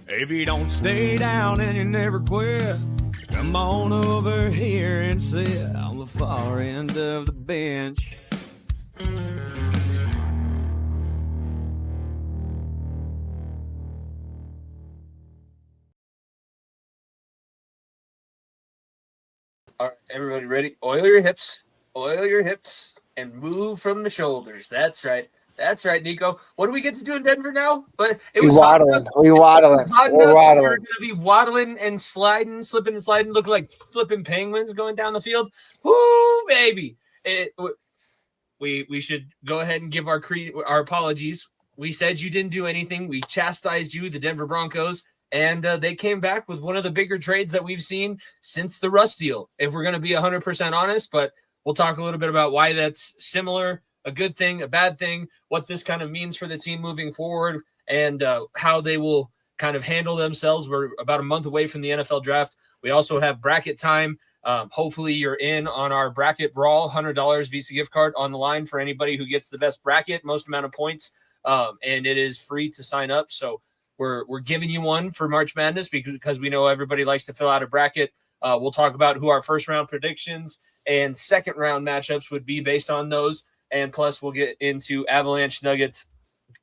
If you don't stay down and you never quit, come on over here and sit on the far end of the bench. All right, everybody ready? Oil your hips, and move from the shoulders. That's right. That's right, Nico. What do we get to do in Denver now? But it was waddling. We're waddling. We're going to be waddling and sliding, slipping and sliding, looking like flipping penguins going down the field. Woo, baby! We should go ahead and give our apologies. We said you didn't do anything. We chastised you, the Denver Broncos, and they came back with one of the bigger trades that we've seen since the Russ deal, if we're going to be 100% honest. But we'll talk a little bit about why that's similar, a good thing, a bad thing, what this kind of means for the team moving forward, and how they will kind of handle themselves. We're about a month away from the NFL draft. We also have bracket time. Hopefully you're in on our Bracket Brawl, $100 Visa gift card on the line for anybody who gets the best bracket, most amount of points, and it is free to sign up. So we're giving you one for March Madness because we know everybody likes to fill out a bracket. We'll talk about who our first round predictions and second round matchups would be based on those. And plus, we'll get into Avalanche Nuggets.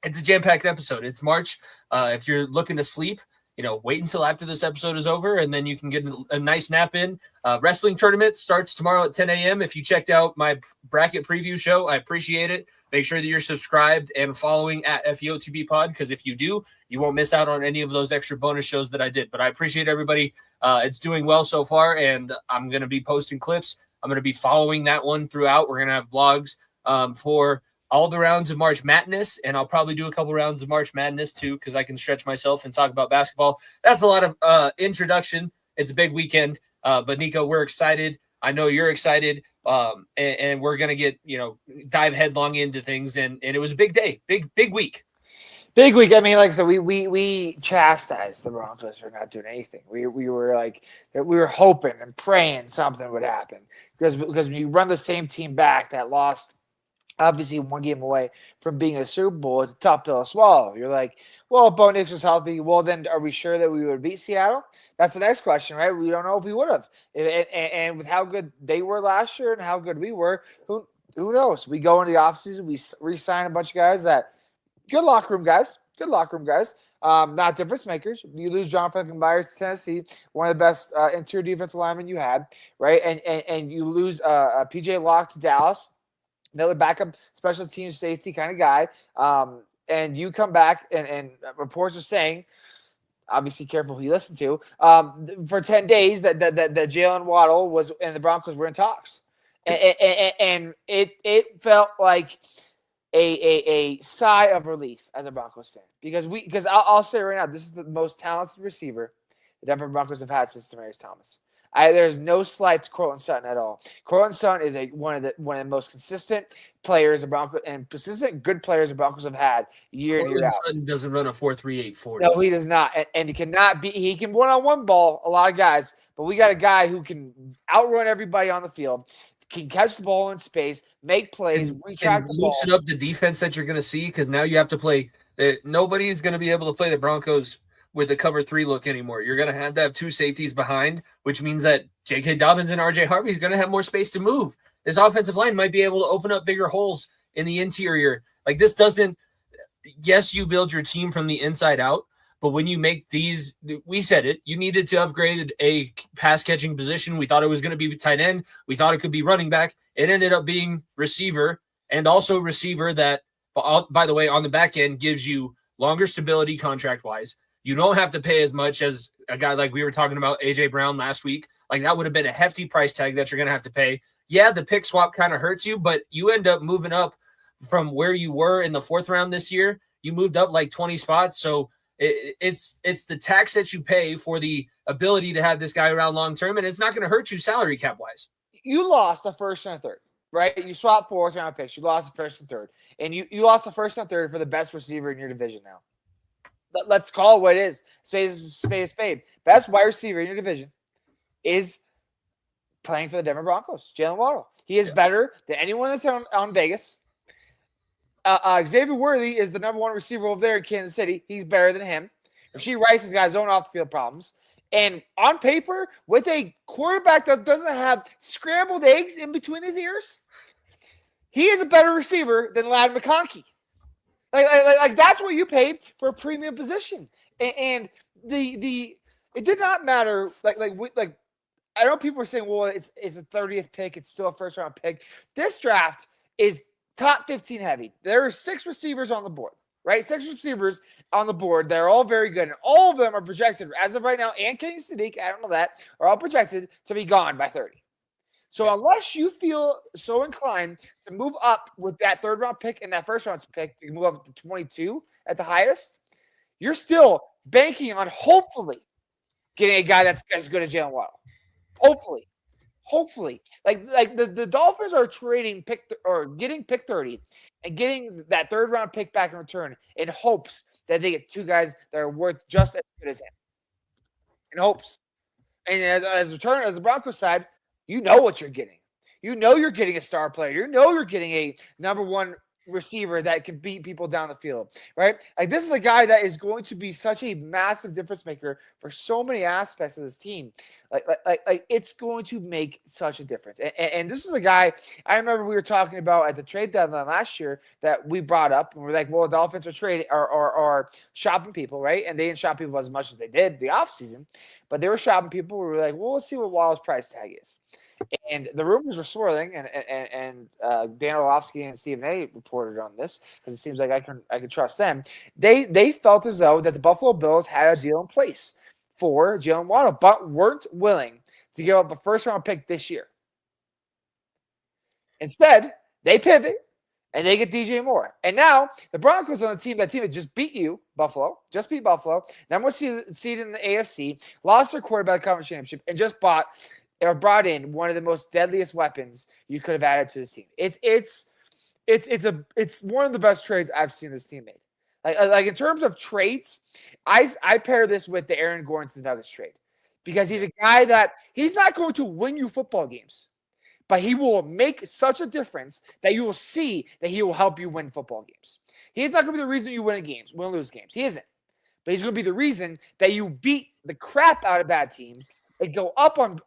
It's a jam-packed episode. It's March. If you're looking to sleep, wait until after this episode is over, and then you can get a nice nap in. Wrestling tournament starts tomorrow at 10 a.m. If you checked out my bracket preview show, I appreciate it. Make sure that you're subscribed and following at FEOTB Pod, because if you do, you won't miss out on any of those extra bonus shows that I did. But I appreciate everybody. It's doing well so far, and I'm going to be posting clips. I'm going to be following that one throughout. We're going to have vlogs for all the rounds of March Madness, and I'll probably do a couple rounds of March Madness too, because I can stretch myself and talk about basketball. That's a lot of introduction. It's a big weekend, but Nico, we're excited. I know you're excited, and we're gonna get dive headlong into things. And it was a big day, big week. Big week. I mean, like, so we chastised the Broncos for not doing anything. We were hoping and praying something would happen because when you run the same team back that lost, obviously one game away from being a Super Bowl, it's a tough pill to swallow. You're like, well, if Bo Nix was healthy, well, then are we sure that we would beat Seattle? That's the next question, right? We don't know if we would have. And with how good they were last year and how good we were, who knows? We go into the offseason, we re-sign a bunch of guys that good locker room guys, not difference makers. You lose John Myers to Tennessee, one of the best interior defensive linemen you had, right? And you lose PJ Locke to Dallas, another backup special teams safety kind of guy. And you come back and reports are saying, obviously careful who you listen to, for 10 days that Jalen Waddle was and the Broncos were in talks. And it felt like a sigh of relief as a Broncos fan because I'll say right now, this is the most talented receiver the Denver Broncos have had since Demaryius Thomas. There's no slight to Courtland Sutton at all. Courtland Sutton is one of the most consistent players the Broncos and consistent good players the Broncos have had year in year out. Sutton doesn't run a 4.38 40. No, he does not, and he cannot be. He can one-on-one ball a lot of guys, but we got a guy who can outrun everybody on the field, can catch the ball in space, make plays, retract the ball, loosen up the defense that you're going to see because now you have to play. Nobody is going to be able to play the Broncos with the cover 3 look anymore. You're going to have 2 safeties behind, which means that J.K. Dobbins and R.J. Harvey is going to have more space to move. This offensive line might be able to open up bigger holes in the interior. Like this doesn't – yes, you build your team from the inside out, but when you make these – we said it. You needed to upgrade a pass-catching position. We thought it was going to be tight end. We thought it could be running back. It ended up being receiver and also receiver that, by the way, on the back end gives you longer stability contract-wise. You don't have to pay as much as a guy like we were talking about, A.J. Brown last week. Like that would have been a hefty price tag that you're going to have to pay. Yeah, the pick swap kind of hurts you, but you end up moving up from where you were in the 4th round this year. You moved up like 20 spots. So it's the tax that you pay for the ability to have this guy around long-term, and it's not going to hurt you salary cap-wise. You lost the 1st and a 3rd, right? You swapped 4th round picks. You lost the 1st and 3rd. And you lost the 1st and 3rd for the best receiver in your division now. Let's call it what it is. Spade. Best wide receiver in your division is playing for the Denver Broncos, Jalen Waddle. He is better than anyone that's on Vegas. Xavier Worthy is the number 1 receiver over there in Kansas City. He's better than him, Rasheed Rice has got his own off the field problems. And on paper, with a quarterback that doesn't have scrambled eggs in between his ears, he is a better receiver than Ladd McConkey. Like that's what you paid for a premium position. And the it did not matter. Like I know people are saying, well, it's a 30th pick. It's still a first round pick. This draft is top 15 heavy. There are 6 receivers on the board, right? 6 receivers on the board. They're all very good. And all of them are projected as of right now. And Kenny Sadiq, I don't know that, are all projected to be gone by 30. So unless you feel so inclined to move up with that 3rd round pick and that 1st round pick to move up to 22 at the highest, you're still banking on hopefully getting a guy that's as good as Jalen Waddle. Hopefully. Like the Dolphins are trading getting pick 30 and getting that 3rd round pick back in return in hopes that they get 2 guys that are worth just as good as him. In hopes. And as the Broncos side, you know what you're getting. You know you're getting a star player. You know you're getting a number 1 receiver that can beat people down the field, right? Like this is a guy that is going to be such a massive difference maker for so many aspects of this team. Like it's going to make such a difference. And this is a guy I remember we were talking about at the trade deadline last year that we brought up, and we're like, well, the Dolphins are trading or shopping people, right? And they didn't shop people as much as they did the offseason, but they were shopping people. We were like, well, let's see what Waddle's price tag is. And the rumors were swirling, and Dan Orlovsky and Stephen A. reported on this because it seems like I can trust them. They felt as though that the Buffalo Bills had a deal in place for Jalen Waddle, but weren't willing to give up a 1st round pick this year. Instead, they pivot and they get DJ Moore. And now the Broncos on the team that just beat you, Buffalo, just beat Buffalo. Number 1 seed in the AFC, lost their quarterback conference championship, and just brought in one of the most deadliest weapons you could have added to this team. It's one of the best trades I've seen this team made. Like in terms of trades, I pair this with the Aaron Gordon to the Nuggets trade because he's a guy that he's not going to win you football games, but he will make such a difference that you will see that he will help you win football games. He's not going to be the reason you win lose games. He isn't, but he's going to be the reason that you beat the crap out of bad teams and go up on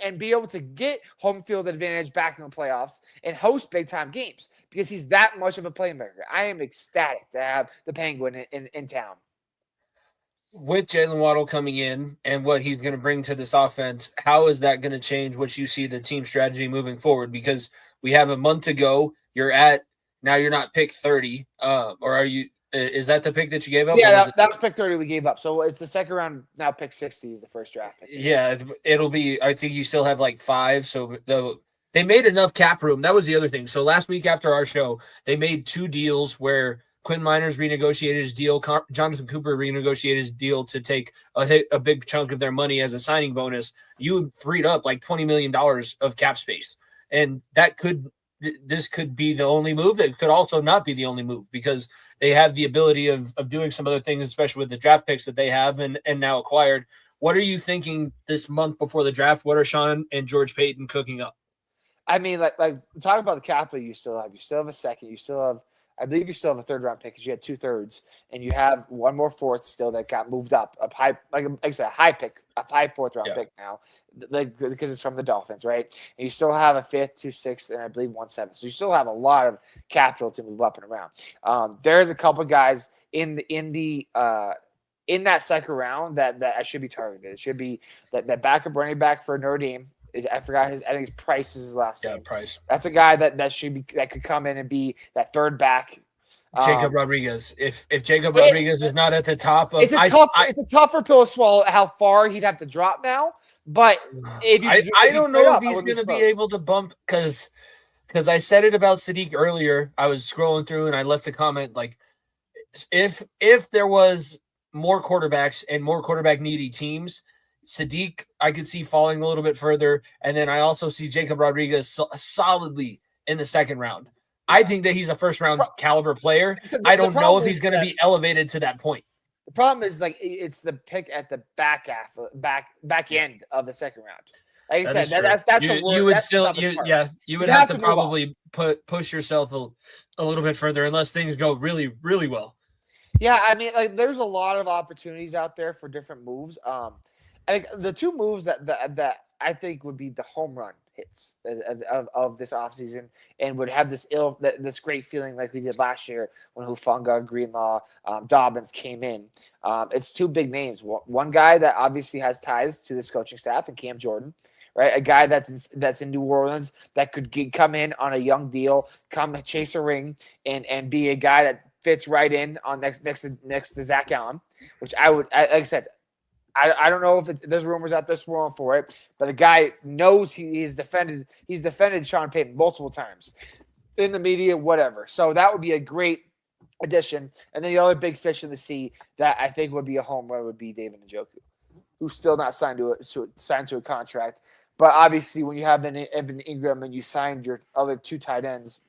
and be able to get home field advantage back in the playoffs and host big-time games because he's that much of a playmaker. I am ecstatic to have the Penguin in town. With Jalen Waddle coming in and what he's going to bring to this offense, how is that going to change what you see the team strategy moving forward? Because we have a month to go. You're not pick 30, or are you? Is that the pick that you gave up? Yeah, that was pick 30 we gave up. So it's the 2nd round. Now pick 60 is the 1st draft pick. Yeah, it'll be. I think you still have like 5. So they made enough cap room. That was the other thing. So last week after our show, they made 2 deals where Quinn Miners renegotiated his deal. Jonathan Cooper renegotiated his deal to take a big chunk of their money as a signing bonus. You freed up like $20 million of cap space, and this could be the only move. It could also not be the only move because they have the ability of doing some other things, especially with the draft picks that they have and now acquired. What are you thinking this month before the draft? What are Sean and George Payton cooking up? I mean, like talking about the capital you still have. You still have a 2nd. You still have, I believe you still have a 3rd round pick because you had 2 thirds, and you have 1 more 4th still that got moved up high, like I said, a high 4th round pick now, like because it's from the Dolphins, right? And you still have a 5th, 2 6th, and I believe 1 7th. So you still have a lot of capital to move up and around. There's a couple guys in that 2nd round that I should be targeted. It should be that backup running back for Notre Dame. I forgot I think his Price is his last name. Price. That's a guy that could come in and be that 3rd back. Jacob Rodriguez. If Jacob Rodriguez is not at the top of, it's a tougher pill to swallow how far he'd have to drop now. But I don't know if he's going to be able to bump because I said it about Sadiq earlier. I was scrolling through and I left a comment like, if there was more quarterbacks and more quarterback needy teams, Sadiq I could see falling a little bit further, and then I also see Jacob Rodriguez solidly in the 2nd round. I think that he's a 1st round caliber player. I don't know if he's going to be elevated to that point. The problem is like it's the pick at the back end of the 2nd round. Like I said, that's you would have to probably push yourself a little bit further unless things go really, really well. Yeah, I mean, like, there's a lot of opportunities out there for different moves. I think the two moves that I think would be the home run hits of this offseason and would have this great feeling like we did last year when Hufanga, Greenlaw, Dobbins came in. It's two big names. One guy that obviously has ties to this coaching staff and Cam Jordan, right? A guy that's in New Orleans that could come in on a young deal, come chase a ring, and be a guy that fits right in on next to Zach Allen, which like I said, I don't know if there's rumors out there swirling for it, but the guy knows he's defended Sean Payton multiple times in the media, whatever. So that would be a great addition. And then the other big fish in the sea that I think would be a home run would be David Njoku, who's still not signed to a contract. But obviously, when you have Evan Ingram and you signed your other two tight ends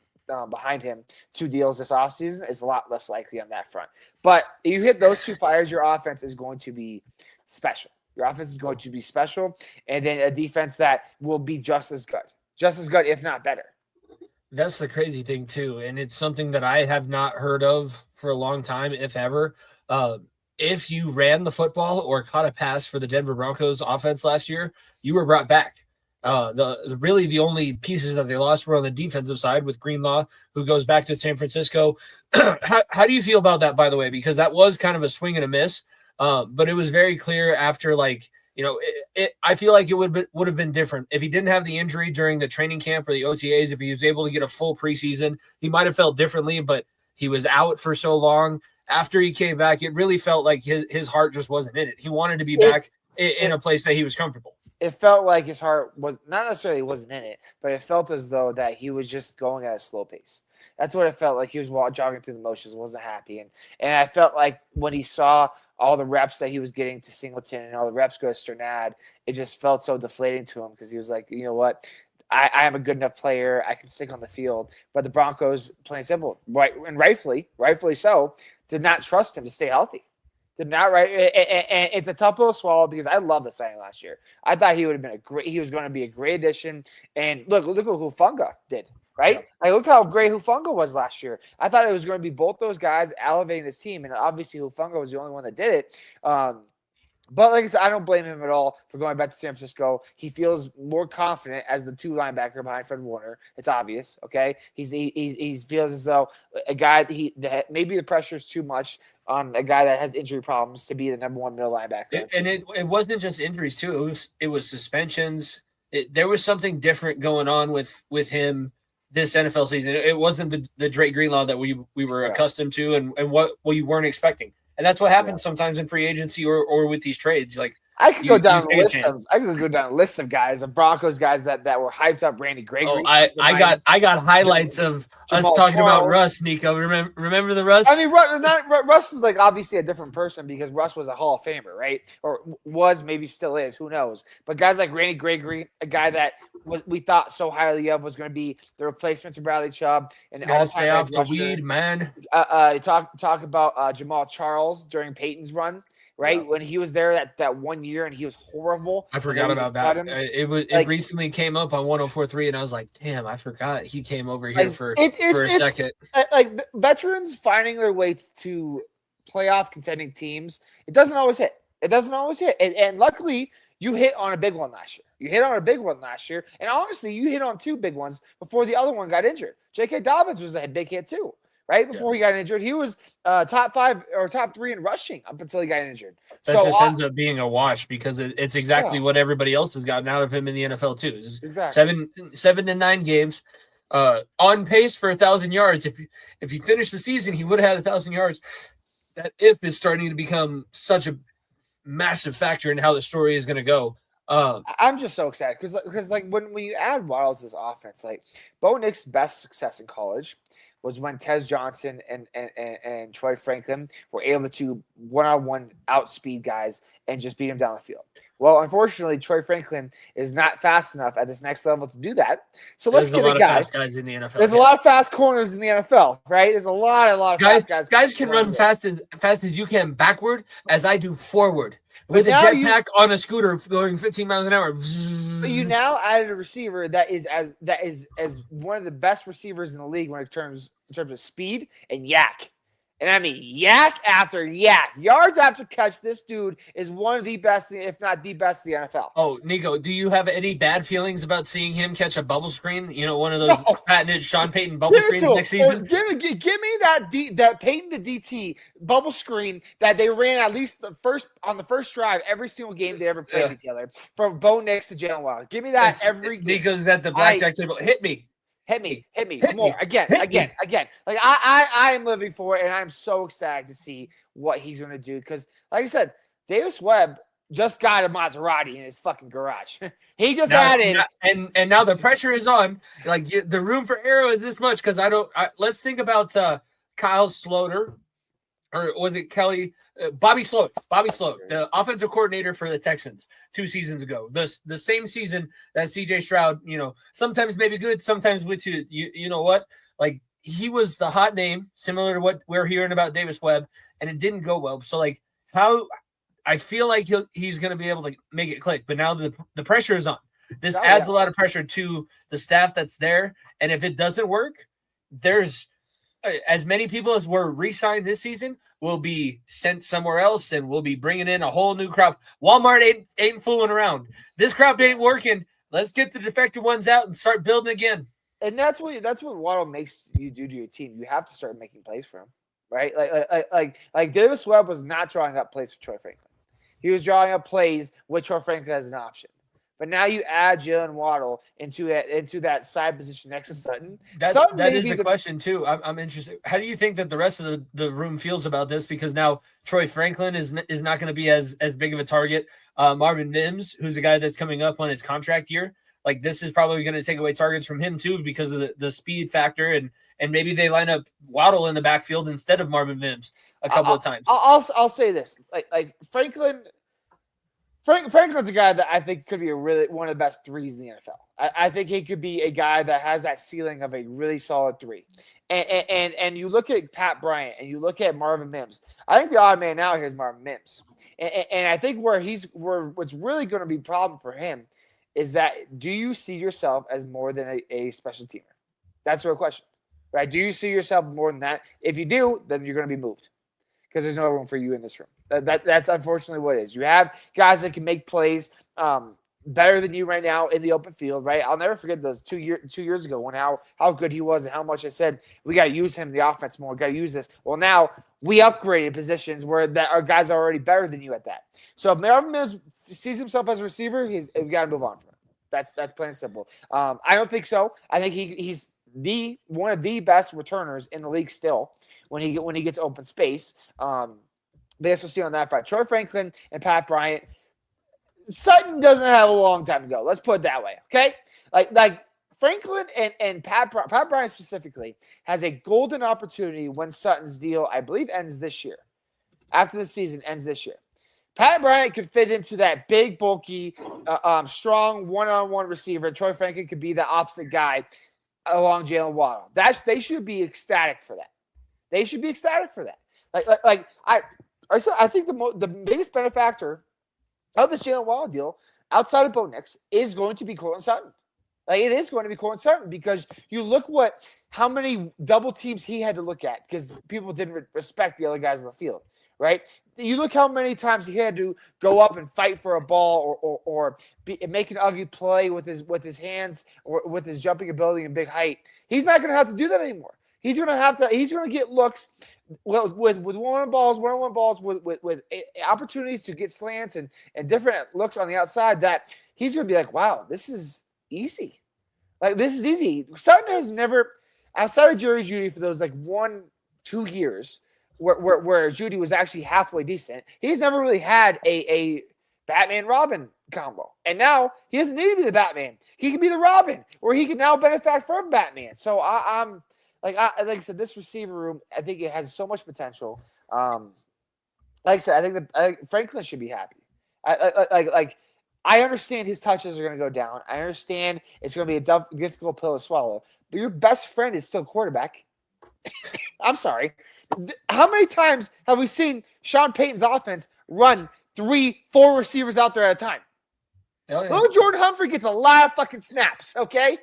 behind him, 2 deals this offseason, it's a lot less likely on that front. But if you hit those 2 fires, your offense is going to be special. Your offense is going to be special, and then a defense that will be just as good, if not better. That's the crazy thing too, and it's something that I have not heard of for a long time, if ever. If you ran the football or caught a pass for the Denver Broncos offense last year, you were brought back. The only pieces that they lost were on the defensive side with Greenlaw, who goes back to San Francisco. How do you feel about that, by the way? Because that was kind of a swing and a miss. But it was very clear after, I feel like it would have been different if he didn't have the injury during the training camp or the OTAs. If he was able to get a full preseason, he might have felt differently, but he was out for so long. After he came back, it really felt like his heart just wasn't in it. He wanted to be back in a place that he was comfortable. It felt like his heart was not necessarily wasn't in it, but it felt as though that he was just going at a slow pace. That's what it felt like. He was jogging through the motions, wasn't happy. And I felt like when he saw all the reps that he was getting to Singleton and all the reps go to Sternad, it just felt so deflating to him because he was like, you know what? I am a good enough player. I can stick on the field. But the Broncos, plain and simple, right, and rightfully so, did not trust him to stay healthy. Did not right, and it's a tough pill to swallow because I love the signing last year. I thought he would have been he was going to be a great addition. And look what Hufanga did, right? Yeah. Like, look how great Hufanga was last year. I thought it was going to be both those guys elevating this team, and obviously Hufanga was the only one that did it. But like I said, I don't blame him at all for going back to San Francisco. He feels more confident as the 2 linebacker behind Fred Warner. It's obvious, okay? He feels as though a guy that maybe the pressure is too much on a guy that has injury problems to be the number 1 middle linebacker. It wasn't just injuries too. It was suspensions. There was something different going on with him this NFL season. It wasn't the Drake Greenlaw that we were accustomed to and what we weren't expecting. And that's what happens sometimes in free agency or with these trades. Like, I could go down a list of guys, of Broncos guys that were hyped up. Randy Gregory. I got highlights of us talking about Russ, Nico. Remember the Russ? I mean, Russ is like obviously a different person because Russ was a Hall of Famer, right? Or was, maybe still is. Who knows? But guys like Randy Gregory, a guy that we thought so highly of, was going to be the replacement to Bradley Chubb and all stay off the weed, man. Talk about Jamal Charles during Peyton's run. Right, when he was there that 1 year and he was horrible. I forgot about that. It recently came up on 104.3, and I was like, "Damn, I forgot he came over here for a second." Like veterans finding their way to playoff contending teams, it doesn't always hit. And luckily, you hit on a big one last year. And honestly, you hit on 2 big ones before the other one got injured. J.K. Dobbins was a big hit too. Right before he got injured, he was top 5 or top 3 in rushing up until he got injured. That just ends up being a wash because it's exactly what everybody else has gotten out of him in the NFL too. Exactly 7 to 9 games, on pace for 1,000 yards. If he finished the season, he would have had 1,000 yards. That if is starting to become such a massive factor in how the story is going to go. I'm just so excited because like when you add Waddle to this offense, like Bo Nix's best success in college was when Tez Johnson and Troy Franklin were able to one-on-one outspeed guys and just beat them down the field. Well, unfortunately, Troy Franklin is not fast enough at this next level to do that. So let's get a guy. Fast guys in the NFL. There's a lot of fast corners in the NFL, right? There's a lot of fast guys. Guys can run fast as you can backward, as I do forward. With a jetpack on a scooter going 15 miles an hour. But you now added a receiver that is as one of the best receivers in the league when in terms of speed and yak. And I mean, yak after yak, yards after catch. This dude is one of the best, if not the best, in the NFL. Oh, Nico, do you have any bad feelings about seeing him catch a bubble screen? You know, one of those patented Sean Payton bubble screens next season? Give me that Payton to DT bubble screen that they ran at least on the first drive every single game they ever played together, from Bo Nix to Jalen Waddle. Give me that every game. Nico's at the blackjack table. Hit me. Hit me more again. Like I am living for it, and I'm so excited to see what he's going to do. Because, like I said, Davis Webb just got a Maserati in his fucking garage. He just added, and now the pressure is on. Like the room for error is this much. Because let's think about Kyle Sloter, or was it Kelly? Bobby Sloat, the offensive coordinator for the Texans 2 seasons ago. The same season that CJ Stroud, sometimes maybe good, sometimes with you know what? Like, he was the hot name, similar to what we're hearing about Davis Webb, and it didn't go well. So, like, how I feel like he's going to be able to make it click, but now the pressure is on. This adds a lot of pressure to the staff that's there, and if it doesn't work, there's as many people as were re-signed this season will be sent somewhere else, and we'll be bringing in a whole new crop. Walmart ain't fooling around. This crop ain't working. Let's get the defective ones out and start building again. And that's what Waddle makes you do to your team. You have to start making plays for him, right? Like Davis Webb was not drawing up plays for Troy Franklin. He was drawing up plays with Troy Franklin as an option. But now you add Jalen Waddle into that side position next to Sutton. That is the question too. I'm interested. How do you think that the rest of the room feels about this? Because now Troy Franklin is not going to be as big of a target. Marvin Mims, who's a guy that's coming up on his contract year, like this is probably going to take away targets from him too because of the speed factor, and maybe they line up Waddle in the backfield instead of Marvin Mims a couple of times. I'll say this: like Franklin's a guy that I think could be one of the best threes in the NFL. I think he could be a guy that has that ceiling of a really solid 3. And you look at Pat Bryant and you look at Marvin Mims. I think the odd man out here is Marvin Mims. And I think what's really going to be a problem for him is that, do you see yourself as more than a special teamer? That's the real question, right? Do you see yourself more than that? If you do, then you're going to be moved because there's no room for you in this room. That's unfortunately what it is. You have guys that can make plays better than you right now in the open field, right? I'll never forget those 2 years ago when how good he was and how much I said we got to use him in the offense more. We got to use this. Well, now we upgraded positions where that our guys are already better than you at that. So if Marvin Mims sees himself as a receiver, he's got to move on from him. That's plain and simple. I don't think so. I think he's one of the best returners in the league still when he gets open space. This we'll see on that front. Troy Franklin and Pat Bryant. Sutton doesn't have a long time to go. Let's put it that way, okay? Like Franklin and Pat Bryant specifically has a golden opportunity when Sutton's deal, I believe, ends this year. After the season ends this year. Pat Bryant could fit into that big, bulky, strong one-on-one receiver. Troy Franklin could be the opposite guy along Jalen Waddle. They should be ecstatic for that. They should be ecstatic for that. I think the biggest benefactor of this Jalen Waddle deal outside of Bo Nix is going to be Courtland Sutton. Like, it is going to be Courtland Sutton because you look how many double teams he had to look at because people didn't respect the other guys on the field, right? You look how many times he had to go up and fight for a ball or make an ugly play with his hands or with his jumping ability and big height. He's not going to have to do that anymore. He's going to get looks with one-on-one balls, with opportunities to get slants and different looks on the outside that he's going to be like, wow, this is easy. Like, this is easy. Sutton has never, outside of Jerry Jeudy for those 1-2 years where Jeudy was actually halfway decent, he's never really had a Batman-Robin combo. And now he doesn't need to be the Batman. He can be the Robin, or he can now benefit from Batman. So I'm like I said, this receiver room, I think it has so much potential. Like I said, I think Franklin should be happy. I understand his touches are going to go down. I understand it's going to be a difficult pill to swallow. But your best friend is still quarterback. I'm sorry. How many times have we seen Sean Payton's offense run 3-4 receivers out there at a time? Oh, yeah. Little Jordan Humphrey gets a lot of fucking snaps, okay?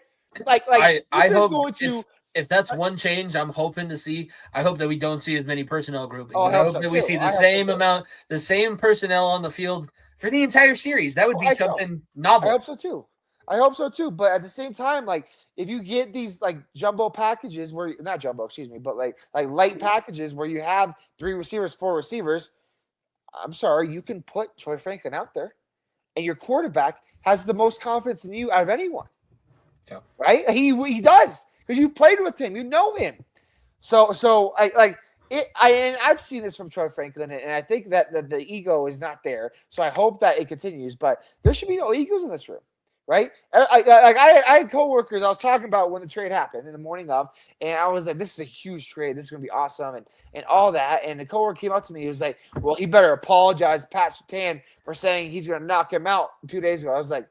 I hope going to if that's one change I'm hoping to see, I hope that we don't see as many personnel groupings. Oh, I hope that we see the same amount, the same personnel on the field for the entire series. That would be something novel. I hope so too. But at the same time, like if you get these like jumbo packages where not jumbo, excuse me, but like light packages where you have 3 receivers, 4 receivers, I'm sorry, you can put Troy Franklin out there, and your quarterback has the most confidence in you out of anyone. Yeah. Right? He does because you played with him, you know him. So I like it. And I've seen this from Troy Franklin, and I think that the ego is not there. So I hope that it continues. But there should be no egos in this room, right? I had coworkers I was talking about when the trade happened in the morning of, and I was like, "This is a huge trade. This is gonna be awesome," and all that. And the coworker came up to me. He was like, "Well, he better apologize to Pat Surtain for saying he's gonna knock him out 2 days ago." I was like,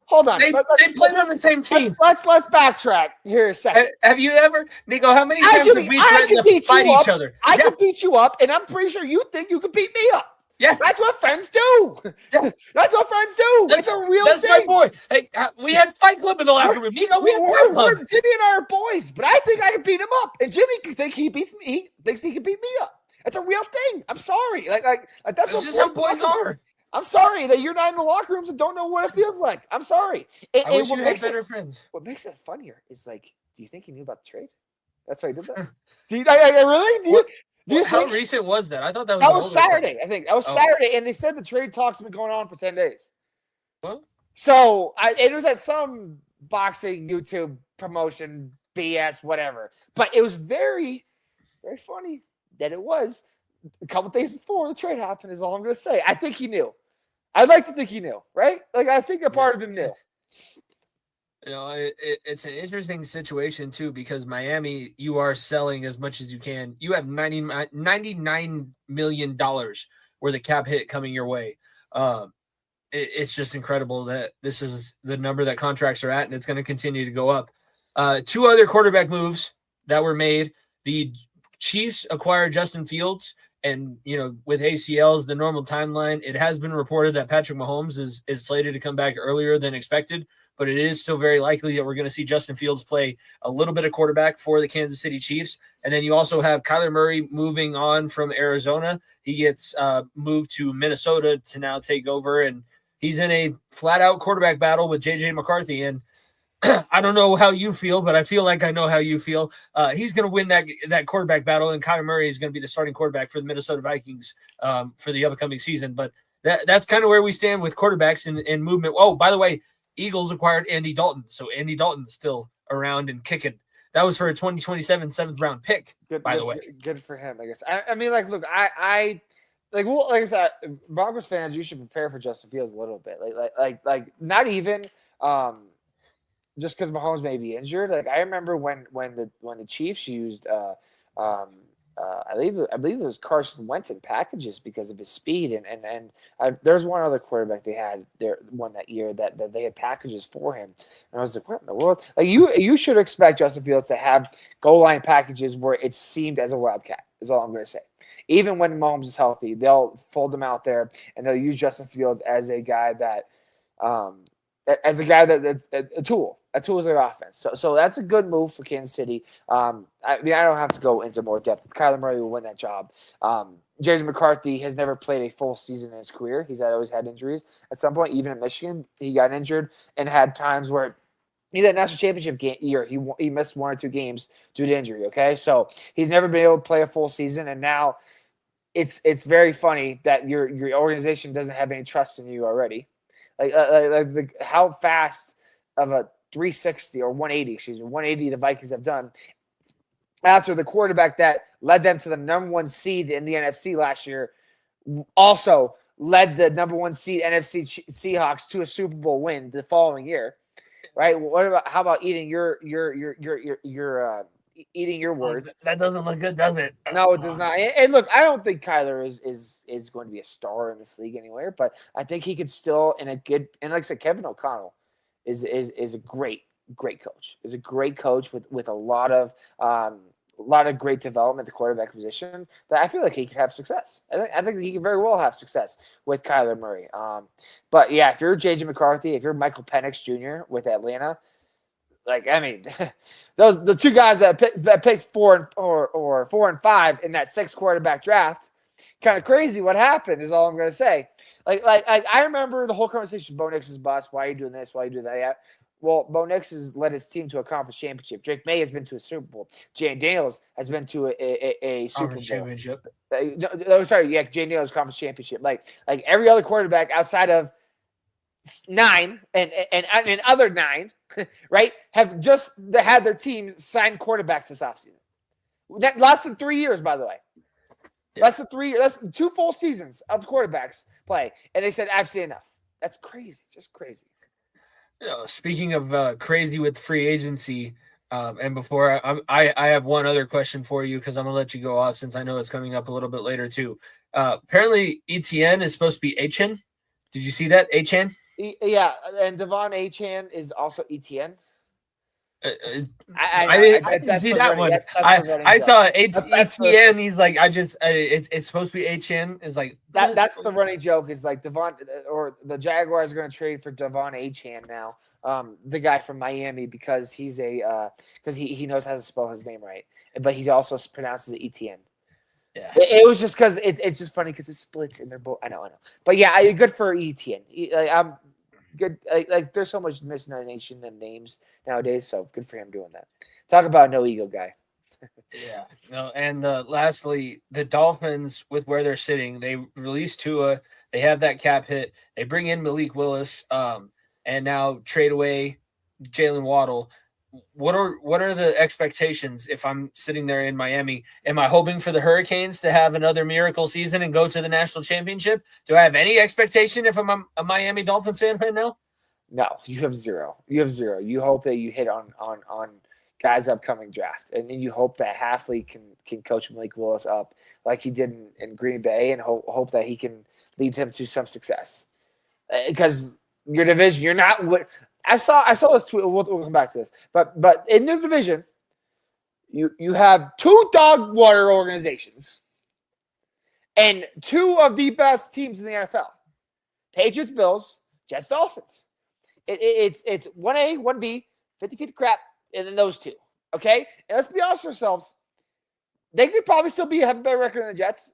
hold on. They played on the same team. Let's backtrack here a second. Have you ever, Nico, how many times have we threatened to fight each other? I can beat you up, and I'm pretty sure you think you can beat me up. Yeah. That's what friends do. Yeah. That's what friends do. It's a real thing. That's my boy. Hey, we had Fight Club in the locker room. Nico, Jimmy and I are boys, but I think I can beat him up. And Jimmy thinks he beats me. He thinks he can beat me up. It's a real thing. I'm sorry. Like that's just how boys are. I'm sorry that you're not in the locker rooms and don't know what it feels like. I'm sorry. I wish you had better friends. What makes it funnier is like, do you think he knew about the trade? That's why he did that. How recent was that? I thought that was Saturday. I think that was Saturday, and they said the trade talks have been going on for 10 days. Well, so it was at some boxing YouTube promotion BS, whatever. But it was very, very funny that it was a couple days before the trade happened. Is all I'm going to say. I think he knew. I'd like to think he knew, right? Like I think a part of him knew. You know, it's an interesting situation too because Miami, you are selling as much as you can. You have $99 million worth of cap hit coming your way. It's just incredible that this is the number that contracts are at, and it's going to continue to go up. 2 other quarterback moves that were made. The Chiefs acquired Justin Fields, and with ACLs, the normal timeline, it has been reported that Patrick Mahomes is slated to come back earlier than expected. But it is still very likely that we're going to see Justin Fields play a little bit of quarterback for the Kansas City Chiefs. And then you also have Kyler Murray moving on from Arizona. He gets moved to Minnesota to now take over, and he's in a flat-out quarterback battle with J.J. McCarthy. And I don't know how you feel, but I feel like I know how you feel. He's going to win that quarterback battle, and Kyler Murray is going to be the starting quarterback for the Minnesota Vikings for the upcoming season. But that's kind of where we stand with quarterbacks and movement. Oh, by the way, Eagles acquired Andy Dalton, so Andy Dalton's still around and kicking. That was for a 2027 7th-round pick, by the way. Good for him, I guess. I mean, like, look, like I said, Broncos fans, you should prepare for Justin Fields a little bit. Like, not even just because Mahomes may be injured. Like, I remember when the Chiefs used I believe it was Carson Wentz in packages because of his speed, and there's one other quarterback they had there one that year that they had packages for him, and I was like, what in the world? Like you should expect Justin Fields to have goal line packages where it seemed as a wildcat. Is all I'm going to say. Even when Mahomes is healthy, they'll fold him out there and they'll use Justin Fields as a guy that a tool. A tool is their offense. So that's a good move for Kansas City. I mean, I don't have to go into more depth. Kyler Murray will win that job. J.J. McCarthy has never played a full season in his career. He's always had injuries. At some point, even in Michigan, he got injured and had times where that national championship year, he missed 1 or 2 games due to injury, okay? So he's never been able to play a full season, and now it's very funny that your organization doesn't have any trust in you already. How fast of a 360 or 180 the Vikings have done after the quarterback that led them to the number 1 seed in the NFC last year also led the number 1 seed NFC Seahawks to a Super Bowl win the following year, right? How about eating your eating your words? That doesn't look good, does it? No, it does not. And look, I don't think Kyler is going to be a star in this league anywhere, but I think he could still and like I said, Kevin O'Connell is a great coach. Is a great coach with a lot of great development at the quarterback position that I feel like he could have success. I think he could very well have success with Kyler Murray. But yeah, if you're J.J. McCarthy, if you're Michael Penix Jr. with Atlanta, I mean, the two guys that picked 4 and 5 in that 6 quarterback draft, kind of crazy. What happened is all I'm going to say. Like I remember the whole conversation. Bo Nix is bust. Why are you doing this? Why are you doing that? Yeah. Well, Bo Nix has led his team to a conference championship. Drake May has been to a Super Bowl. Jay Daniels has been to a Super Bowl. Championship. Jay Daniels conference championship. Like every other quarterback outside of 9 and other 9, right, have just had their teams sign quarterbacks this offseason. Less than 3 years, by the way. Yeah. Less than 2 full seasons of quarterbacks play, and they said, "I've seen enough." That's crazy, just crazy. Speaking of crazy with free agency, and before I have one other question for you because I'm gonna let you go off since I know it's coming up a little bit later too. Apparently, ETN is supposed to be Achan. Did you see that? Achan? Yeah, and Devon Achan is also ETN. I didn't see that one. I saw ETN. He's like, it's supposed to be HN. Is like that's the running joke. Is like Devon or the Jaguars are going to trade for Devon Achan now. The guy from Miami because he's because he knows how to spell his name right, but he also pronounces it ETN. Yeah, it was just because it's just funny because it splits in their both. I know, but yeah, good for ETN. I'm good. Like there's so much misnomination and names nowadays, so good for him doing that. Talk about no ego guy. Yeah. No, and lastly, the Dolphins with where they're sitting, they released Tua. They have that cap hit. They bring in Malik Willis, and now trade away Jalen Waddle. What are the expectations if I'm sitting there in Miami? Am I hoping for the Hurricanes to have another miracle season and go to the national championship? Do I have any expectation if I'm a Miami Dolphins fan right now? No, you have zero. You hope that you hit on guys' upcoming draft, and then you hope that Halfley can coach Malik Willis up like he did in Green Bay, and hope that he can lead him to some success. Because your division, you're not what. I saw this tweet. We'll come back to this, but in the division, you have 2 dog water organizations and 2 of the best teams in the NFL: Patriots, Bills, Jets, Dolphins. It's 1A, 1B, 50 feet of crap, and then those 2. Okay, and let's be honest with ourselves. They could probably still have a better record than the Jets.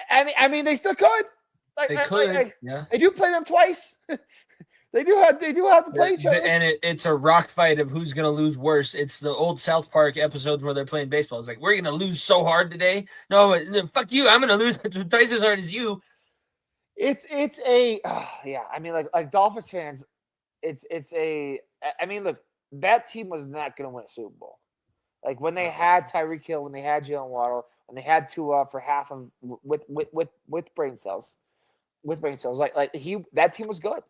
I mean, they still could. They could. Yeah. They do play them twice. They do have to play each other. And it's a rock fight of who's going to lose worse. It's the old South Park episodes where they're playing baseball. It's like, we're going to lose so hard today. No, fuck you. I'm going to lose twice as hard as you. It's a yeah. I mean, like Dolphins fans, I mean, look, that team was not going to win a Super Bowl. Like when they had Tyreek Hill, when they had Jalen Waddle, when they had Tua for half of with brain cells, that team was good.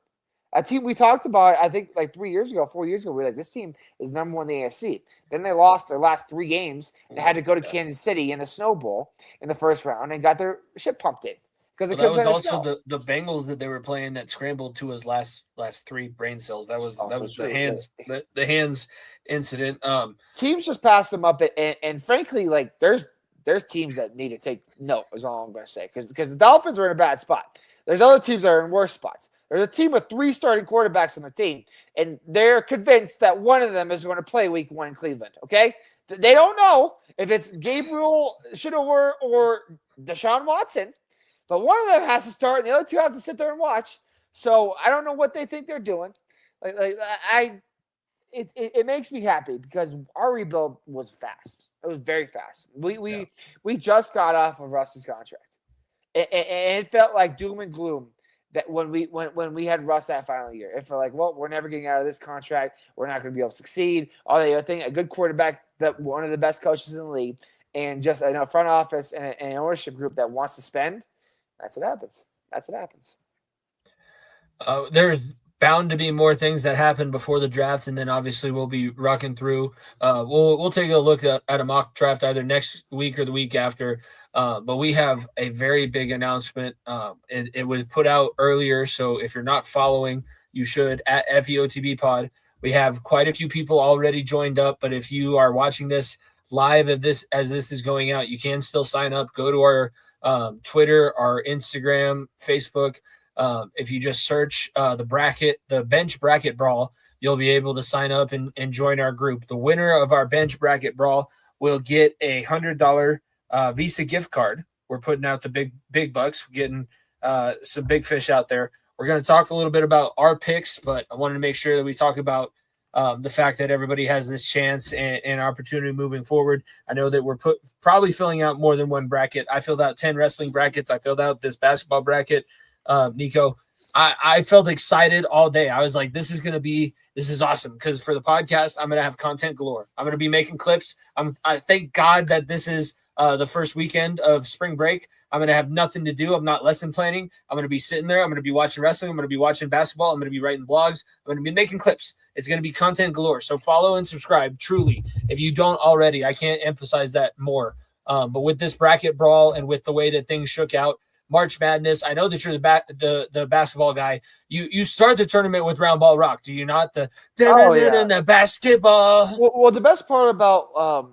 A team we talked about, I think, like 4 years ago, we're like, this team is number 1 in the AFC. Then they lost their last 3 games and had to go to Kansas City in the Snow Bowl in the first round and got their shit pumped in. Because that was also the Bengals that they were playing that scrambled to his last 3 brain cells. That was the hands incident. Teams just passed them up, and frankly, like there's teams that need to take note. Is all I'm going to say because the Dolphins are in a bad spot. There's other teams that are in worse spots. There's a team with 3 starting quarterbacks on the team, and they're convinced that one of them is going to play week 1 in Cleveland, okay? They don't know if it's Gabriel Shinower or Deshaun Watson, but one of them has to start, and the other 2 have to sit there and watch. So I don't know what they think they're doing. It makes me happy because our rebuild was fast. It was very fast. We just got off of Russ's contract, and it felt like doom and gloom. That when we had Russ that final year, it felt like, well, we're never getting out of this contract. We're not going to be able to succeed. All the other thing, a good quarterback, that one of the best coaches in the league, and just a front office and an ownership group that wants to spend. That's what happens. There's bound to be more things that happen before the draft, and then obviously we'll be rocking through. We'll take a look at a mock draft either next week or the week after. But we have a very big announcement. It was put out earlier, so if you're not following, you should at FEOTB Pod. We have quite a few people already joined up, but if you are watching this live as this is going out, you can still sign up. Go to our Twitter, our Instagram, Facebook. If you just search the Bench Bracket Brawl, you'll be able to sign up and join our group. The winner of our bench bracket brawl will get a $100 Visa gift card. We're putting out the big bucks, getting some big fish out there. We're going to talk a little bit about our picks, but I wanted to make sure that we talk about the fact that everybody has this chance and opportunity moving forward. I know that we're probably filling out more than one bracket. I filled out 10 wrestling brackets. I filled out this basketball bracket. Nico, I felt excited all day. I was like, this is awesome, because for the podcast, I'm going to have content galore. I'm going to be making clips. I thank God that this is the first weekend of spring break. I'm going to have nothing to do. I'm not lesson planning. I'm going to be sitting there. I'm going to be watching wrestling. I'm going to be watching basketball. I'm going to be writing blogs. I'm going to be making clips. It's going to be content galore. So follow and subscribe, truly. If you don't already, I can't emphasize that more. But with this bracket brawl and with the way that things shook out, March Madness, I know that you're the basketball guy. You start the tournament with Round Ball Rock, do you not? The basketball. Well, the best part about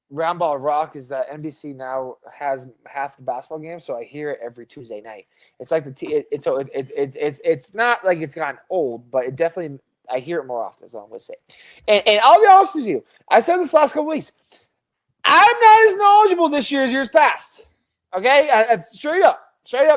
Round Ball Rock is that NBC now has half the basketball game, so I hear it every Tuesday night. It's like it's not like it's gotten old, but it definitely, I hear it more often, is all I'm going to say. And I'll be honest with you, I said this last couple weeks, I'm not as knowledgeable this year as years past. Okay, straight up,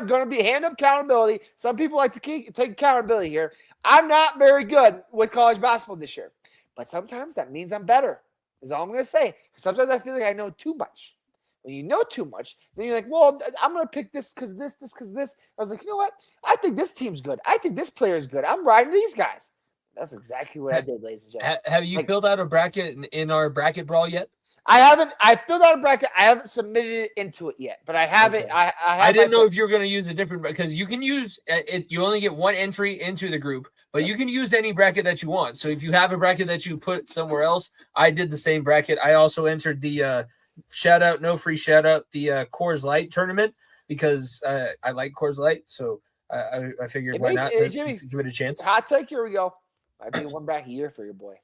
going to be hand up accountability. Some people like to take accountability here. I'm not very good with college basketball this year, but sometimes that means I'm better. Is all I'm going to say. Sometimes I feel like I know too much. When you know too much, then you're like, well, I'm going to pick this because this. I was like, you know what? I think this team's good. I think this player is good. I'm riding these guys. That's exactly what I did, ladies and gentlemen. Have you filled out a bracket in our bracket brawl yet? I haven't. I filled out a bracket. I haven't submitted it into it yet, but I have it. I didn't know if you were going to use a different, because you can use it. You only get one entry into the group, but you can use any bracket that you want. So if you have a bracket that you put somewhere else, I did the same bracket. I also entered the no free shout out, the Coors Light tournament, because I like Coors Light. So I figured why not Jimmy, give it a chance. Hot take. Here we go. Might be one bracket a year for your boy.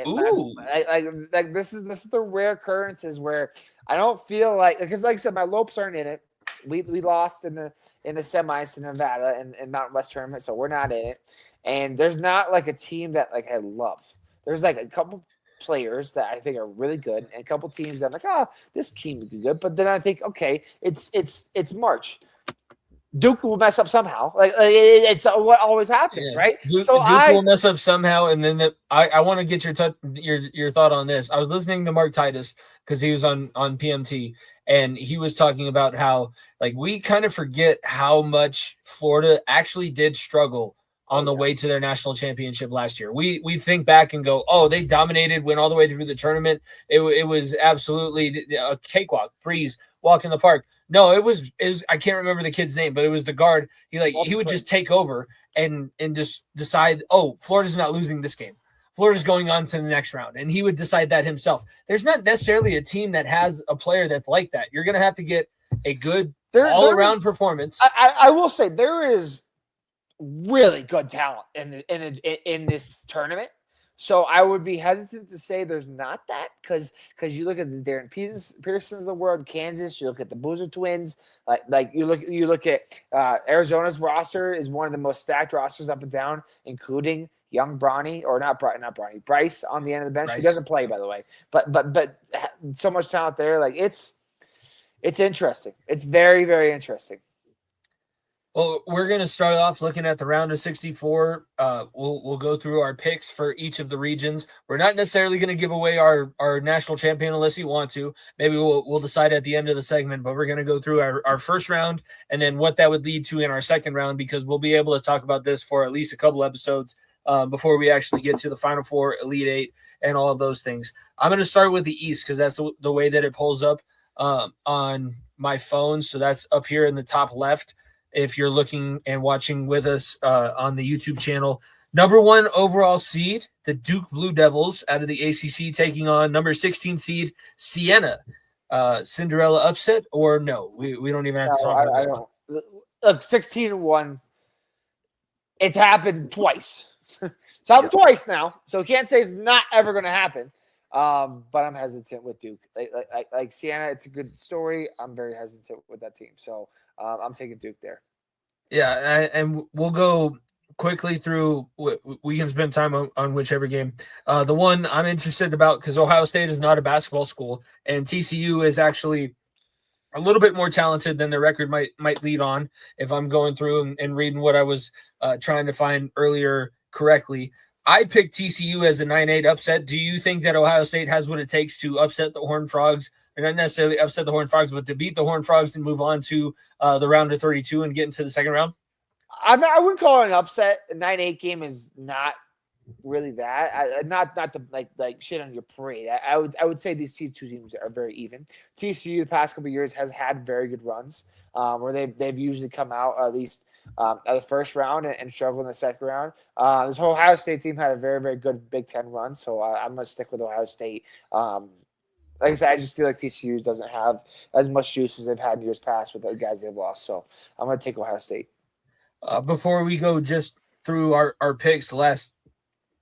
Ooh. Like this is the rare occurrences where I don't feel like, because like I said, my Lopes aren't in it. We lost in the semis to Nevada and Mountain West tournament, so we're not in it. And there's not like a team that like I love. There's like a couple players that I think are really good, and a couple teams that I'm like, this team would be good. But then I think, okay, it's March. Duke will mess up somehow. Like it's what always happens, right? Duke will mess up somehow, and then I want to get your thought on this. I was listening to Mark Titus because he was on PMT, and he was talking about how like we kind of forget how much Florida actually did struggle on the way to their national championship last year. We think back and go, oh, they dominated, went all the way through the tournament. It was absolutely a cakewalk, breeze, walk in the park. No, it was I can't remember the kid's name, but it was the guard. He would just take over and just decide, oh, Florida's not losing this game. Florida's going on to the next round, and he would decide that himself. There's not necessarily a team that has a player that's like that. You're going to have to get a good all-around performance. I will say there is really good talent in this tournament. So I would be hesitant to say there's not that, because you look at the Darren Pearsons of the world, Kansas, you look at the Boozer Twins, like you look at Arizona's roster is one of the most stacked rosters up and down, including young Bronny, or not Bronny, Bryce on the end of the bench. Bryce. He doesn't play, by the way, but so much talent there. Like it's interesting. It's very, very interesting. Well, we're going to start off looking at the round of 64. We'll go through our picks for each of the regions. We're not necessarily going to give away our national champion unless you want to. Maybe we'll decide at the end of the segment, but we're going to go through our first round and then what that would lead to in our second round, because we'll be able to talk about this for at least a couple episodes before we actually get to the Final Four, Elite Eight, and all of those things. I'm going to start with the East because that's the way that it pulls up on my phone. So that's up here in the top left. If you're looking and watching with us on the YouTube channel, number 1 overall seed, the Duke Blue Devils out of the ACC, taking on number 16 seed, Siena. Cinderella upset or no? We don't even have to talk about this one. Look, 16-1. It's happened twice. It's happened twice now, so we can't say it's not ever going to happen. But I'm hesitant with Duke. Like Siena, it's a good story. I'm very hesitant with that team. So I'm taking Duke there. Yeah, and we'll go quickly through. We can spend time on whichever game. The one I'm interested about, because Ohio State is not a basketball school, and TCU is actually a little bit more talented than the record might lead on. If I'm going through and reading what I was trying to find earlier correctly, I picked TCU as a 9-8 upset. Do you think that Ohio State has what it takes to upset the Horned Frogs, or not necessarily upset the Horned Frogs, but to beat the Horned Frogs and move on to the round of 32 and get into the second round? I wouldn't call it an upset. A 9-8 game is not really that. Not to like shit on your parade. I would say these two teams are very even. TCU the past couple of years has had very good runs where they've usually come out at least at the first round and struggle in the second round. This whole Ohio State team had a very, very good Big Ten run, so I'm going to stick with Ohio State. Like I said, I just feel like TCU doesn't have as much juice as they've had in years past with the guys they've lost, so I'm going to take Ohio State. Before we go just through our picks, the last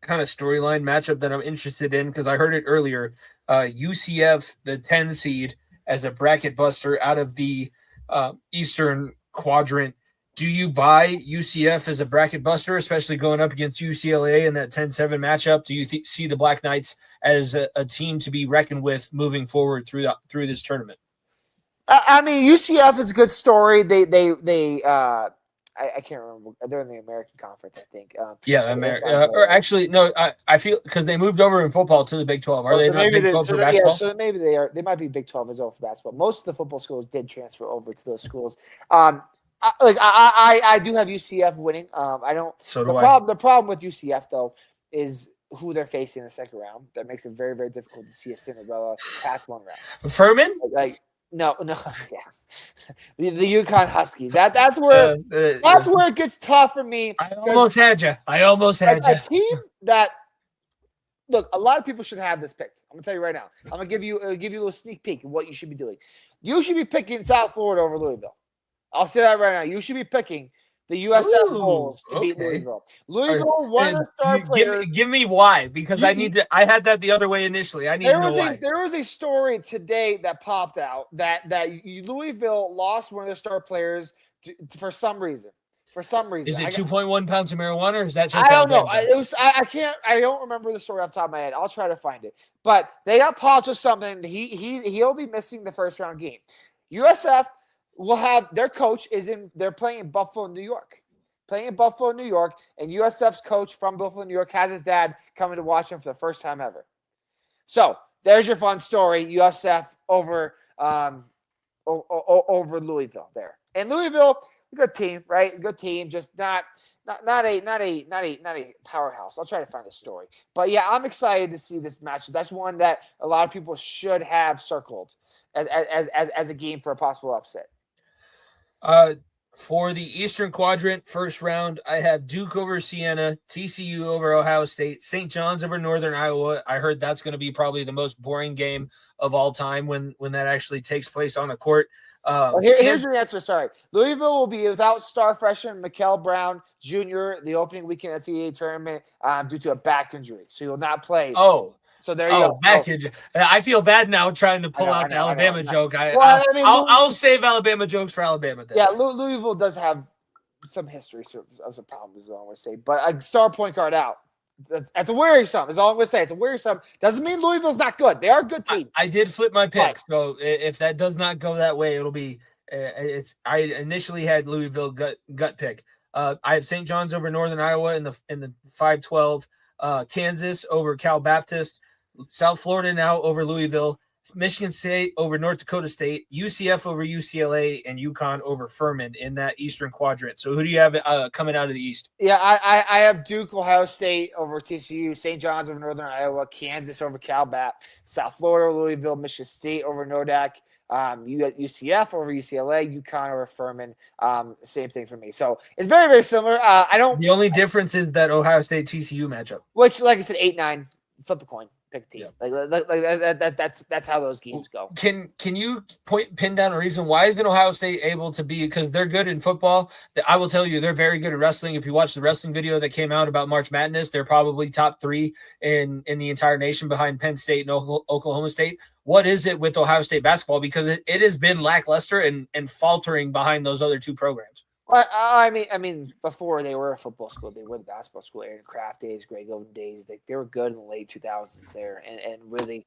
kind of storyline matchup that I'm interested in, because I heard it earlier, UCF, the 10 seed, as a bracket buster out of the Eastern Quadrant. Do you buy UCF as a bracket buster, especially going up against UCLA in that 10-7 matchup? Do you see the Black Knights as a team to be reckoned with moving forward through this tournament? I mean, UCF is a good story. I can't remember. They're in the American Conference, I think. Or actually, no. I feel because they moved over in football to the Big 12. Are they not Big 12 for basketball? Yeah, so maybe they are. They might be Big 12 as well for basketball. Most of the football schools did transfer over to those schools. I do have UCF winning. I don't. So do The problem with UCF though is who they're facing in the second round. That makes it very, very difficult to see a Cinderella past one round. Furman? No, yeah, the UConn Huskies. That's where it gets tough for me. I almost had you. A team that look, a lot of people should have this picked. I'm gonna tell you right now. I'm gonna give you a little sneak peek of what you should be doing. You should be picking South Florida over Louisville. I'll say that right now. You should be picking the USF Bulls to beat Louisville. Louisville, one of the star players. Give me why, because I need to. I had that the other way initially. I need to know why. There was a story today that popped out that Louisville lost one of their star players for some reason. Is it 2.1 pounds of marijuana, or is that just? I don't know. I don't remember the story off the top of my head. I'll try to find it. But they got popped with something. He'll be missing the first round game. USF will have their coach they're playing in Buffalo, New York. And USF's coach from Buffalo, New York has his dad coming to watch him for the first time ever. So there's your fun story. USF over Louisville there. And Louisville, good team, right? Good team, just not a powerhouse. I'll try to find the story. But yeah, I'm excited to see this match. That's one that a lot of people should have circled as a game for a possible upset. For the Eastern Quadrant first round, I have Duke over Siena, TCU over Ohio State, St. John's over Northern Iowa. I heard that's going to be probably the most boring game of all time when that actually takes place on the court. Here's your answer. Sorry. Louisville will be without star freshman Mikael Brown Jr. the opening weekend NCAA tournament due to a back injury. So he will not play. So there you go. Back injury. I feel bad now trying to pull out the Alabama joke. I'll save Alabama jokes for Alabama. Then. Yeah, Louisville does have some history of some problems, is all I'm going to say. But a star point guard out. That's a worrisome. Is all I'm going to say. It's a worrisome. Doesn't mean Louisville's not good. They are a good team. I did flip my pick. So if that does not go that way, it'll be I initially had Louisville gut pick. I have St. John's over Northern Iowa in the 5-12. Kansas over Cal Baptist. South Florida now over Louisville, Michigan State over North Dakota State, UCF over UCLA, and UConn over Furman in that Eastern Quadrant. So who do you have coming out of the East? Yeah, I have Duke, Ohio State over TCU, St. John's over Northern Iowa, Kansas over Cal Bap, South Florida, Louisville, Michigan State over Nodak, UCF over UCLA, UConn over Furman. Same thing for me. So it's very, very similar. The only difference is that Ohio State TCU matchup, which, like I said, 8-9, flip a coin. Pick a team. Yeah. That's how those games go. Can you pin down a reason why isn't Ohio State able to be, because they're good in football. I will tell you they're very good at wrestling. If you watch the wrestling video that came out about March Madness, they're probably top 3 in the entire nation behind Penn State and Oklahoma State. What is it with Ohio State basketball? Because it has been lackluster and faltering behind those other two programs. Well, I mean, before they were a football school, they were the basketball school. Aaron Kraft days, Greg Oden days, they were good in the late 2000s there, and really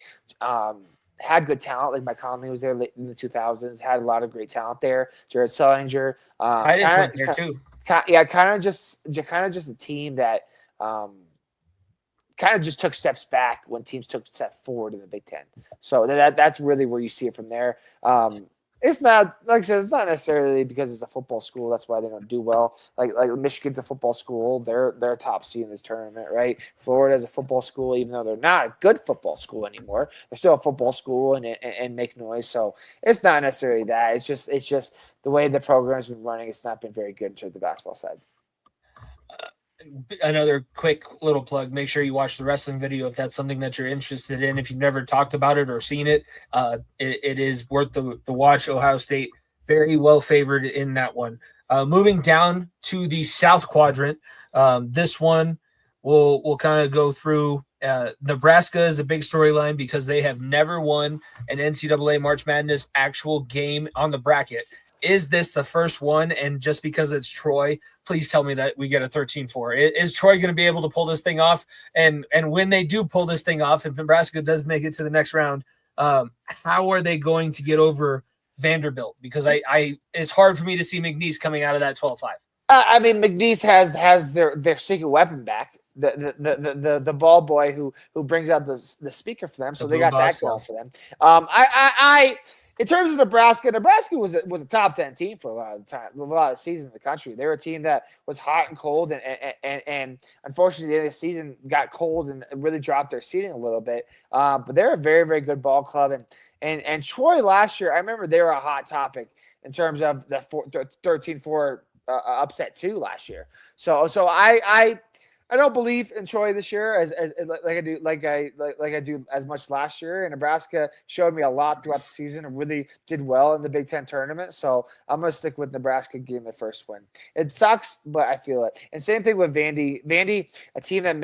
had good talent. Like Mike Conley was there late in the 2000s, had a lot of great talent there. Jared Sullinger, Titus went there too. kind of just a team that kind of just took steps back when teams took a step forward in the Big Ten. So that's really where you see it from there. It's not, like I said, it's not necessarily because it's a football school. That's why they don't do well. Like Michigan's a football school. They're a top seed in this tournament, right? Florida's a football school, even though they're not a good football school anymore. They're still a football school and make noise. So it's not necessarily that. It's just the way the program's been running. It's not been very good in terms of the basketball side. Another quick little plug, make sure you watch the wrestling video if that's something that you're interested in. If you've never talked about it or seen it, it is worth the watch. Ohio State very well favored in that one. Moving down to the South Quadrant, this one we'll kind of go through. Nebraska is a big storyline because they have never won an NCAA March Madness actual game on the bracket. Is this the first one? And just because it's Troy, please tell me that we get a 13-4. Is Troy going to be able to pull this thing off? And when they do pull this thing off, if Nebraska does make it to the next round, how are they going to get over Vanderbilt? Because I it's hard for me to see McNeese coming out of that 12-5. I mean, McNeese has their secret weapon back. The ball boy who brings out the speaker for them. So they got that going for them. In terms of Nebraska was a top 10 team for a lot of the time, a lot of the season in the country. They were a team that was hot and cold, and unfortunately, the end of the season got cold and really dropped their seeding a little bit. But they're a very, very good ball club, and Troy last year, I remember they were a hot topic in terms of the 13-4 upset too last year. So I don't believe in Troy this year as like I do as much last year. And Nebraska showed me a lot throughout the season and really did well in the Big Ten tournament. So I'm going to stick with Nebraska getting their first win. It sucks, but I feel it. And same thing with Vandy. Vandy, a team that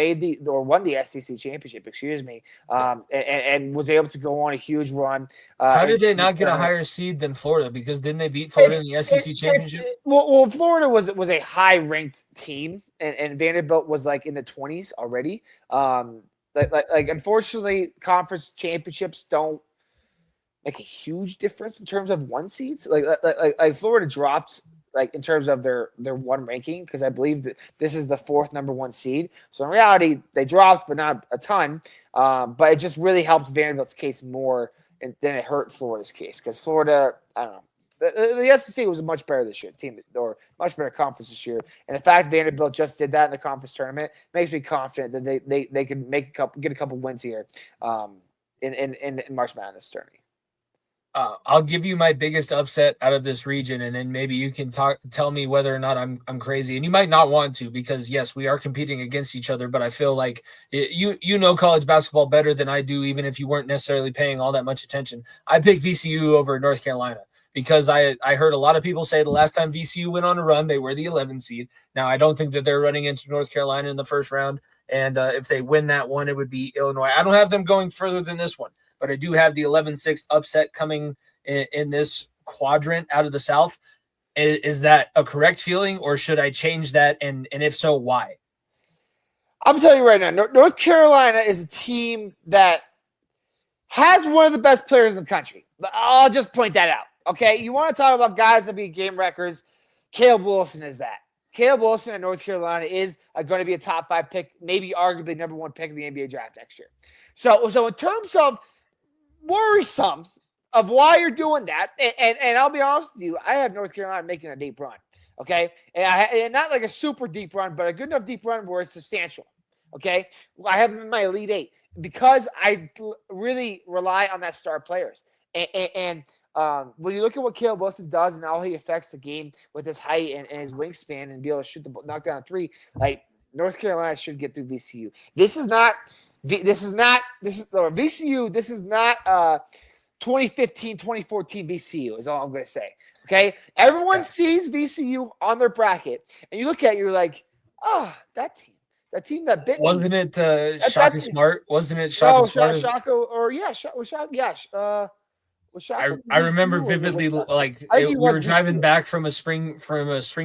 won the SEC championship, and was able to go on a huge run. How did they not get a higher seed than Florida? Because didn't they beat Florida in the SEC championship? Well, Florida was a high ranked team. And Vanderbilt was like in the 20s already. Unfortunately, conference championships don't make a huge difference in terms of one seeds. Like Florida dropped like in terms of their one ranking because I believe that this is the fourth number one seed. So in reality, they dropped, but not a ton. But it just really helped Vanderbilt's case more than it hurt Florida's case because Florida, I don't know. The SEC was a much better this year team, or much better conference this year, and the fact Vanderbilt just did that in the conference tournament makes me confident that they can get a couple wins here, in March Madness tournament. I'll give you my biggest upset out of this region, and then maybe you can tell me whether or not I'm crazy. And you might not want to because yes, we are competing against each other, but I feel like you know college basketball better than I do, even if you weren't necessarily paying all that much attention. I picked VCU over North Carolina. Because I heard a lot of people say the last time VCU went on a run, they were the 11 seed. Now, I don't think that they're running into North Carolina in the first round. And if they win that one, it would be Illinois. I don't have them going further than this one, but I do have the 11-6 upset coming in this quadrant out of the South. Is that a correct feeling, or should I change that? And if so, why? I'm telling you right now, North Carolina is a team that has one of the best players in the country. I'll just point that out. Okay, you want to talk about guys that be game wreckers? Caleb Wilson is that. Caleb Wilson at North Carolina is going to be a top 5 pick, maybe arguably number 1 pick in the NBA draft next year. So in terms of worrisome of why you're doing that, and I'll be honest with you, I have North Carolina making a deep run. Okay, and not like a super deep run, but a good enough deep run where it's substantial. Okay, I have them in my Elite 8 because I really rely on that star players and when you look at what Caleb Wilson does and how he affects the game with his height and his wingspan and be able to shoot the knock down 3, like North Carolina should get through VCU. This is not 2015, 2014 VCU is all I'm going to say. Okay. Everyone sees VCU on their bracket and you look at it, you're like, oh, that team that bit. Wasn't it Shaka Smart? Wasn't it Shaka Smart? Shaka or Shaka. I remember vividly, like we were driving back from a spring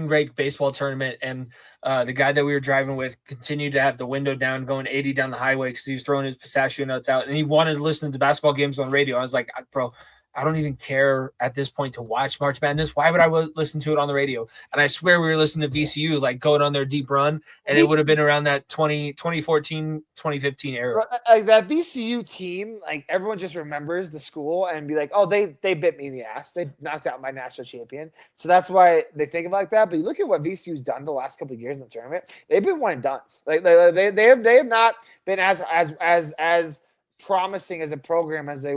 break baseball tournament, and the guy that we were driving with continued to have the window down, going 80 down the highway because he was throwing his pistachio nuts out, and he wanted to listen to basketball games on radio. I was like, bro, I don't even care at this point to watch March Madness. Why would I listen to it on the radio? And I swear we were listening to VCU, like going on their deep run, and it would have been around that 2014, 2015 era. Like that VCU team, like everyone just remembers the school and be like, oh, they bit me in the ass. They knocked out my national champion. So that's why they think of it like that. But you look at what VCU's done the last couple of years in the tournament. They've been one and dones. Like they have not been as promising as a program as they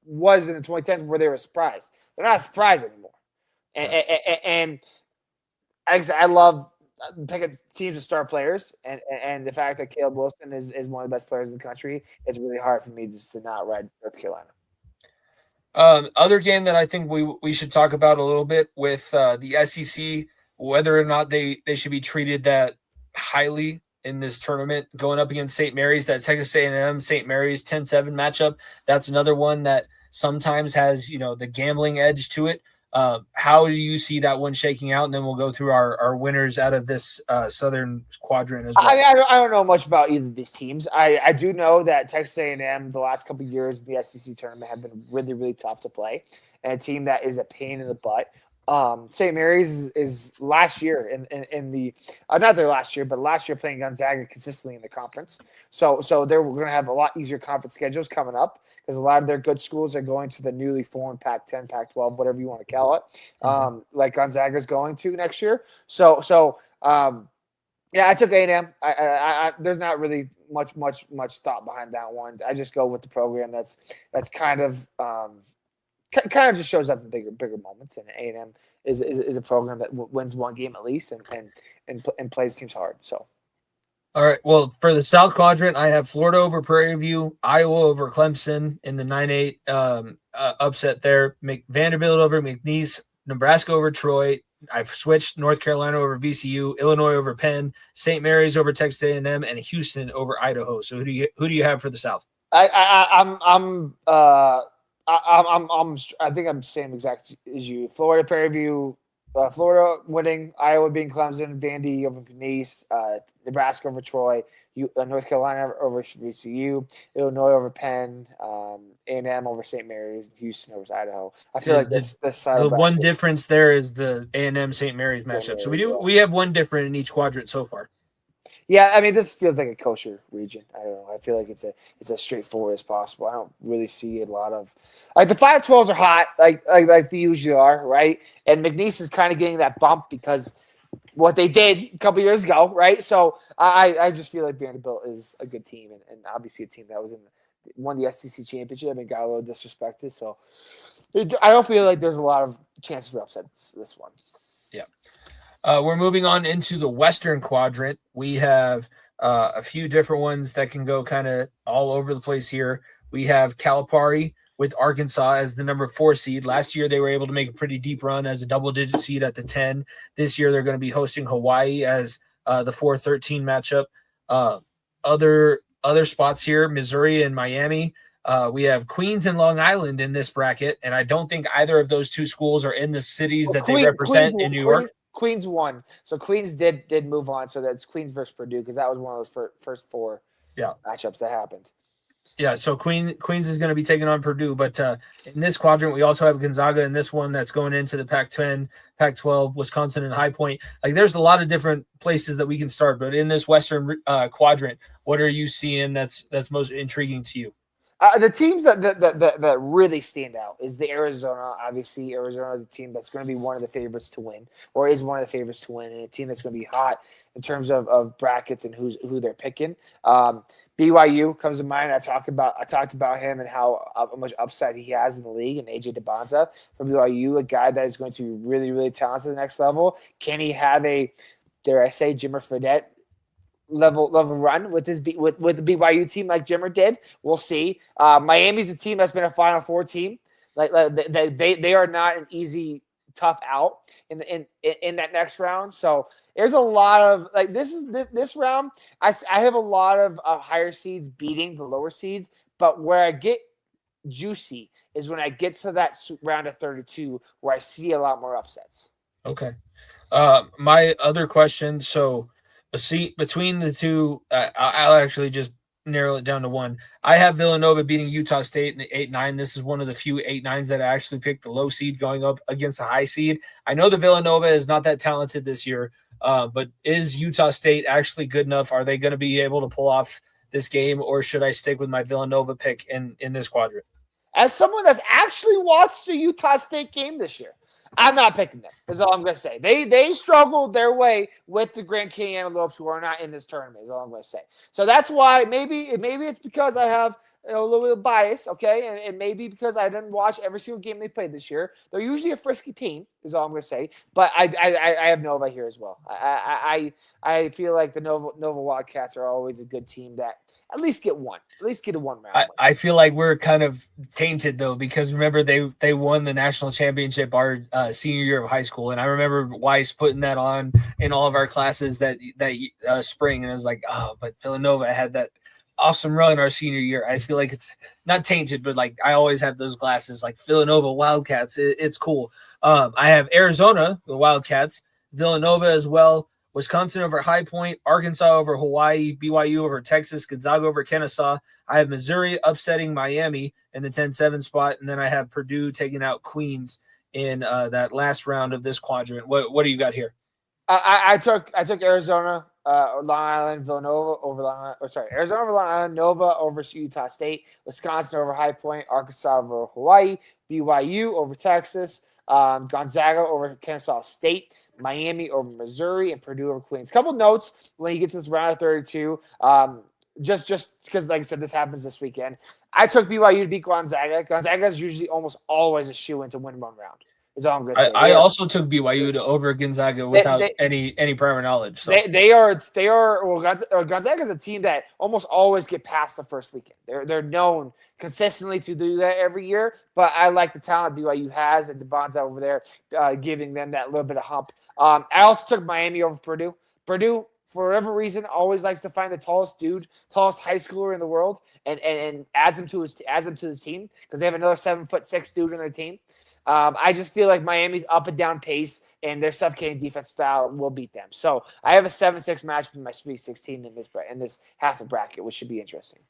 was in the 2010s where they were surprised. They're not surprised anymore. And I love picking teams with star players, and the fact that Caleb Wilson is one of the best players in the country, it's really hard for me just to not ride North Carolina. Other game that I think we should talk about a little bit with the SEC, whether or not they should be treated that highly in this tournament, going up against St. Mary's, that Texas A&M St. Mary's 10-7 matchup. That's another one that sometimes has, the gambling edge to it. How do you see that one shaking out? And then we'll go through our winners out of this Southern quadrant as well. I don't know much about either of these teams. I do know that Texas A&M the last couple of years in the SEC tournament have been really, really tough to play, and a team that is a pain in the butt. St. Mary's is last year in the not their last year, but last year playing Gonzaga consistently in the conference. So they're going to have a lot easier conference schedules coming up because a lot of their good schools are going to the newly formed Pac-10, Pac-12, whatever you want to call it, like Gonzaga's going to next year. So yeah, I took A&M. I there's not really much thought behind that one. I just go with the program that's kind of just shows up in bigger moments, and A&M is a program that wins one game at least and plays teams hard. So, all right. Well, for the South Quadrant, I have Florida over Prairie View, Iowa over Clemson in the 9-8 upset there. Vanderbilt over McNeese, Nebraska over Troy. I've switched North Carolina over VCU, Illinois over Penn, St. Mary's over Texas A&M, and Houston over Idaho. So who do you have for the South? I think I'm the same exact as you. Florida, Prairie View, Florida winning, Iowa being Clemson, Vandy over McNeese, Nebraska over Troy, North Carolina over VCU, Illinois over Penn, A&M over St. Mary's, Houston over Idaho. I feel like this side. The one difference there is the A&M St. Mary's matchup. So we have one different in each quadrant so far. Yeah, I mean, this feels like a kosher region. I don't know. I feel like it's as straightforward as possible. I don't really see a lot of like the 5-12s are hot, like they usually are, right? And McNeese is kind of getting that bump because what they did a couple years ago, right? So I just feel like Vanderbilt is a good team, and obviously a team that won the SEC championship and got a little disrespected. So I don't feel like there's a lot of chances for upset this one. Yeah. We're moving on into the Western Quadrant. We have a few different ones that can go kind of all over the place here. We have Calipari with Arkansas as the number 4 seed. Last year, they were able to make a pretty deep run as a double-digit seed at the 10. This year, they're going to be hosting Hawaii as the 4-13 matchup. Other spots here, Missouri and Miami. We have Queens and Long Island in this bracket, and I don't think either of those two schools are in the cities that they represent in New York. Queens won. So Queens did move on. So that's Queens versus Purdue because that was one of those first 4 matchups that happened. Yeah, so Queens is going to be taking on Purdue. But in this quadrant, we also have Gonzaga in this one that's going into the Pac-10, Pac-12, Wisconsin, and High Point. Like, there's a lot of different places that we can start. But in this Western quadrant, what are you seeing that's most intriguing to you? The teams that really stand out is the Arizona. Obviously, Arizona is a team that's going to be one of the favorites to win, or is one of the favorites to win, and a team that's going to be hot in terms of brackets and who they're picking. BYU comes to mind. I talked about him and how much upside he has in the league, and AJ DeBonza from BYU, a guy that is going to be really, really talented at the next level. Can he have a, dare I say, Jimmer Fredette level run with the BYU team like Jimmer did? We'll see. Miami's a team that's been a Final Four team. Like they are not an easy, tough out in that next round. So there's a lot of this round. I have a lot of higher seeds beating the lower seeds, but where I get juicy is when I get to that round of 32 where I see a lot more upsets. Okay. My other question. So, between the two, I'll actually just narrow it down to one. I have Villanova beating Utah State in the 8-9. This is one of the few 8-9s that I actually picked the low seed going up against the high seed. I know the Villanova is not that talented this year, but is Utah State actually good enough? Are they going to be able to pull off this game, or should I stick with my Villanova pick in this quadrant? As someone that's actually watched the Utah State game this year, I'm not picking them. Is all I'm going to say. They struggled their way with the Grand Canyon Antelopes, who are not in this tournament. Is all I'm going to say. So that's why maybe it's because I have a little bit of bias, okay, and maybe because I didn't watch every single game they played this year. They're usually a frisky team. Is all I'm going to say. But I have Nova here as well. I feel like the Nova Wildcats are always a good team that at least get one. At least get a one round. I feel like we're kind of tainted though, because remember they won the national championship our senior year of high school, and I remember Weiss putting that on in all of our classes that spring, and I was like, oh, but Villanova had that awesome run our senior year. I feel like it's not tainted, but like I always have those glasses like Villanova Wildcats. It's cool. I have Arizona, the Wildcats, Villanova as well. Wisconsin over High Point, Arkansas over Hawaii, BYU over Texas, Gonzaga over Kennesaw. I have Missouri upsetting Miami in the 10-7 spot, and then I have Purdue taking out Queens in that last round of this quadrant. What do you got here? I took Arizona, Long Island, Villanova over Arizona over Long Island, Nova over Utah State, Wisconsin over High Point, Arkansas over Hawaii, BYU over Texas, Gonzaga over Kennesaw State, Miami over Missouri, and Purdue over Queens. Couple notes when you get to this round of 32. Just because, like I said, this happens this weekend. I took BYU to beat Gonzaga. Gonzaga is usually almost always a shoe-in to win one round. Is all I'm going to say. I also took BYU to over Gonzaga without any prior knowledge. So. They are. Well, Gonzaga is a team that almost always get past the first weekend. They're known consistently to do that every year. But I like the talent BYU has, and DeBonza over there giving them that little bit of hump. I also took Miami over Purdue. Purdue, for whatever reason, always likes to find the tallest high schooler in the world, and adds them to his team because they have another 7'6" dude on their team. I just feel like Miami's up and down pace and their suffocating defense style will beat them. So I have a 7-6 match with my Sweet 16 in this half of bracket, which should be interesting.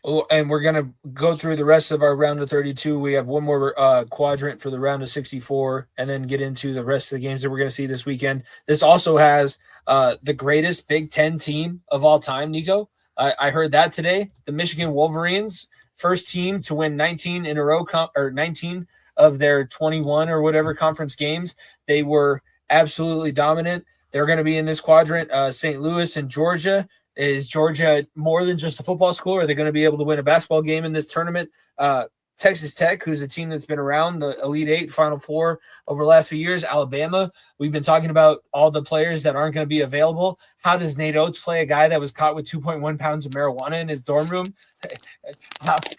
Oh, and we're gonna go through the rest of our round of 32. We have one more quadrant for the round of 64, and then get into the rest of the games that we're gonna see this weekend. This also has the greatest Big Ten team of all time, Nico. I heard that today. The Michigan Wolverines, first team to win 19 in a row, or 19 of their 21 or whatever conference games. They were absolutely dominant. They're going to be in this quadrant. St. Louis and Georgia. Is Georgia more than just a football school? Are they going to be able to win a basketball game in this tournament? Texas Tech, who's a team that's been around the Elite Eight, Final Four over the last few years. Alabama, we've been talking about all the players that aren't going to be available. How does Nate Oates play a guy that was caught with 2.1 pounds of marijuana in his dorm room?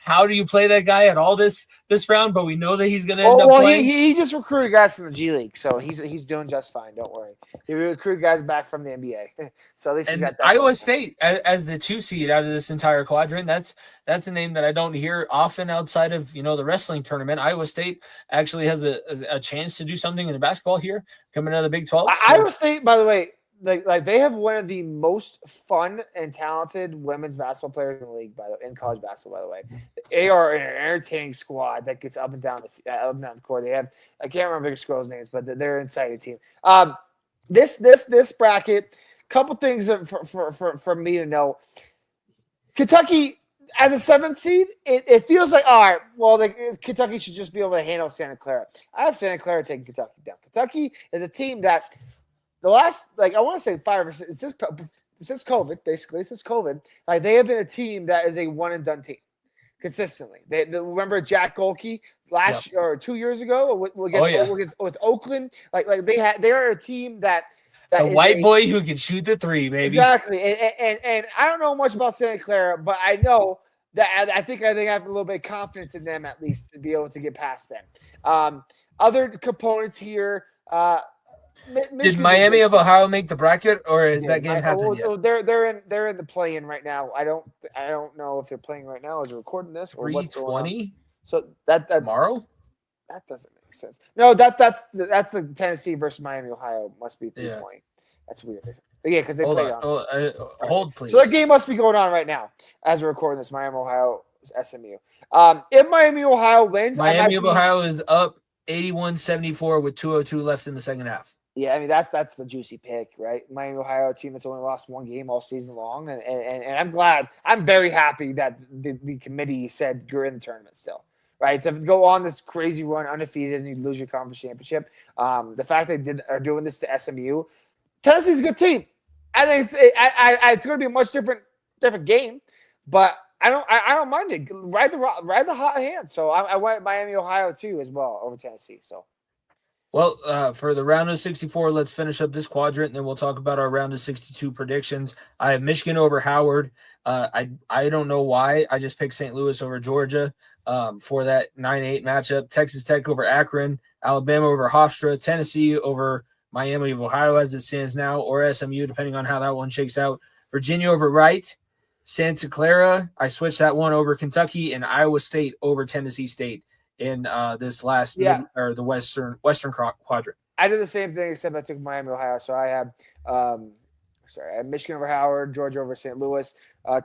How do you play that guy at all this round? But we know that he's going to end up playing. He just recruited guys from the G League, so he's doing just fine. Don't worry. He recruited guys back from the NBA, so at least he's got that. Iowa State as the 2 seed out of this entire quadrant. That's a name that I don't hear often outside of the wrestling tournament. Iowa State actually has a chance to do something in the basketball here coming out of the Big 12. So. Iowa State, by the way. Like they have one of the most fun and talented women's basketball players in the league, in college basketball. By the way, they are an entertaining squad that gets up and down the court. They have I can't remember the girls' names, but they're an exciting team. This bracket, couple things for me to know. Kentucky as a 7th seed, it feels like all right. Well, Kentucky should just be able to handle Santa Clara. I have Santa Clara taking Kentucky down. Kentucky is a team that. The last, I want to say 5 or 6, since COVID, basically, they have been a team that is a one-and-done team consistently. They remember Jack Golke or 2 years ago with Oakland? They are a team that a white boy who can shoot the 3, baby. Exactly. And I don't know much about Santa Clara, but I know that I think I have a little bit of confidence in them at least to be able to get past them. Other components here, did Miami of Ohio make the bracket, or is that game happening yet? They're in the play-in right now. I don't know if they're playing right now as we're recording this or what's going on. 320? So that Tomorrow? that doesn't make sense. No, that's the Tennessee versus Miami, Ohio must be 3:20. That's weird. But yeah, because they play on. Hold, please. So that game must be going on right now as we're recording this. Miami, Ohio, SMU. If Miami, Ohio wins, Miami of Ohio is up 81-74 with 2:02 left in the second half. Yeah, I mean that's the juicy pick, right? Miami, Ohio, a team that's only lost one game all season long, and I'm glad. I'm very happy that the committee said you're in the tournament still, right? To go on this crazy run undefeated and you lose your conference championship. The fact they are doing this to SMU, Tennessee's a good team. I think it's going to be a much different game, but I don't mind it. Ride the hot hand. So I went Miami, Ohio too as well over Tennessee. So. Well, for the round of 64, let's finish up this quadrant, and then we'll talk about our round of 62 predictions. I have Michigan over Howard. I don't know why. I just picked St. Louis over Georgia for that 9-8 matchup. Texas Tech over Akron. Alabama over Hofstra. Tennessee over Miami of Ohio as it stands now, or SMU, depending on how that one shakes out. Virginia over Wright. Santa Clara, I switched that one over Kentucky, and Iowa State over Tennessee State in this last the western quadrant. I did the same thing except I took Miami, Ohio. So I had I had Michigan over Howard, Georgia over St. Louis,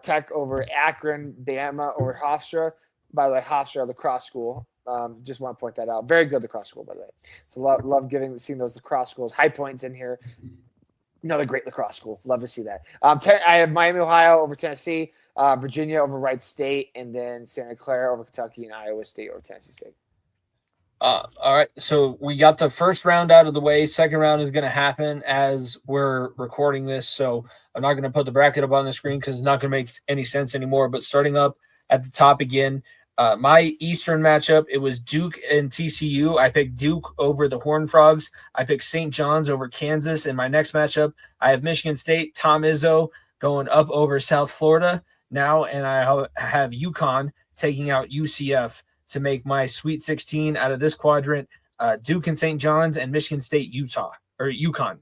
Tech over Akron, Bama over Hofstra. By the way, Hofstra lacrosse school. Just want to point that out. Very good lacrosse school, by the way. So love seeing those lacrosse schools. High Points in here. Another great lacrosse school. Love to see that. I have Miami, Ohio over Tennessee. Virginia over Wright State, and then Santa Clara over Kentucky, and Iowa State over Tennessee State. All right, so we got the first round out of the way. Second round is going to happen as we're recording this, so I'm not going to put the bracket up on the screen because it's not going to make any sense anymore. But starting up at the top again, my Eastern matchup, it was Duke and TCU. I picked Duke over the Horned Frogs. I picked St. John's over Kansas. In my next matchup, I have Michigan State, Tom Izzo, going up over South Florida now, and I have UConn taking out UCF to make my Sweet 16 out of this quadrant. Duke and St. John's, and Michigan State, UConn.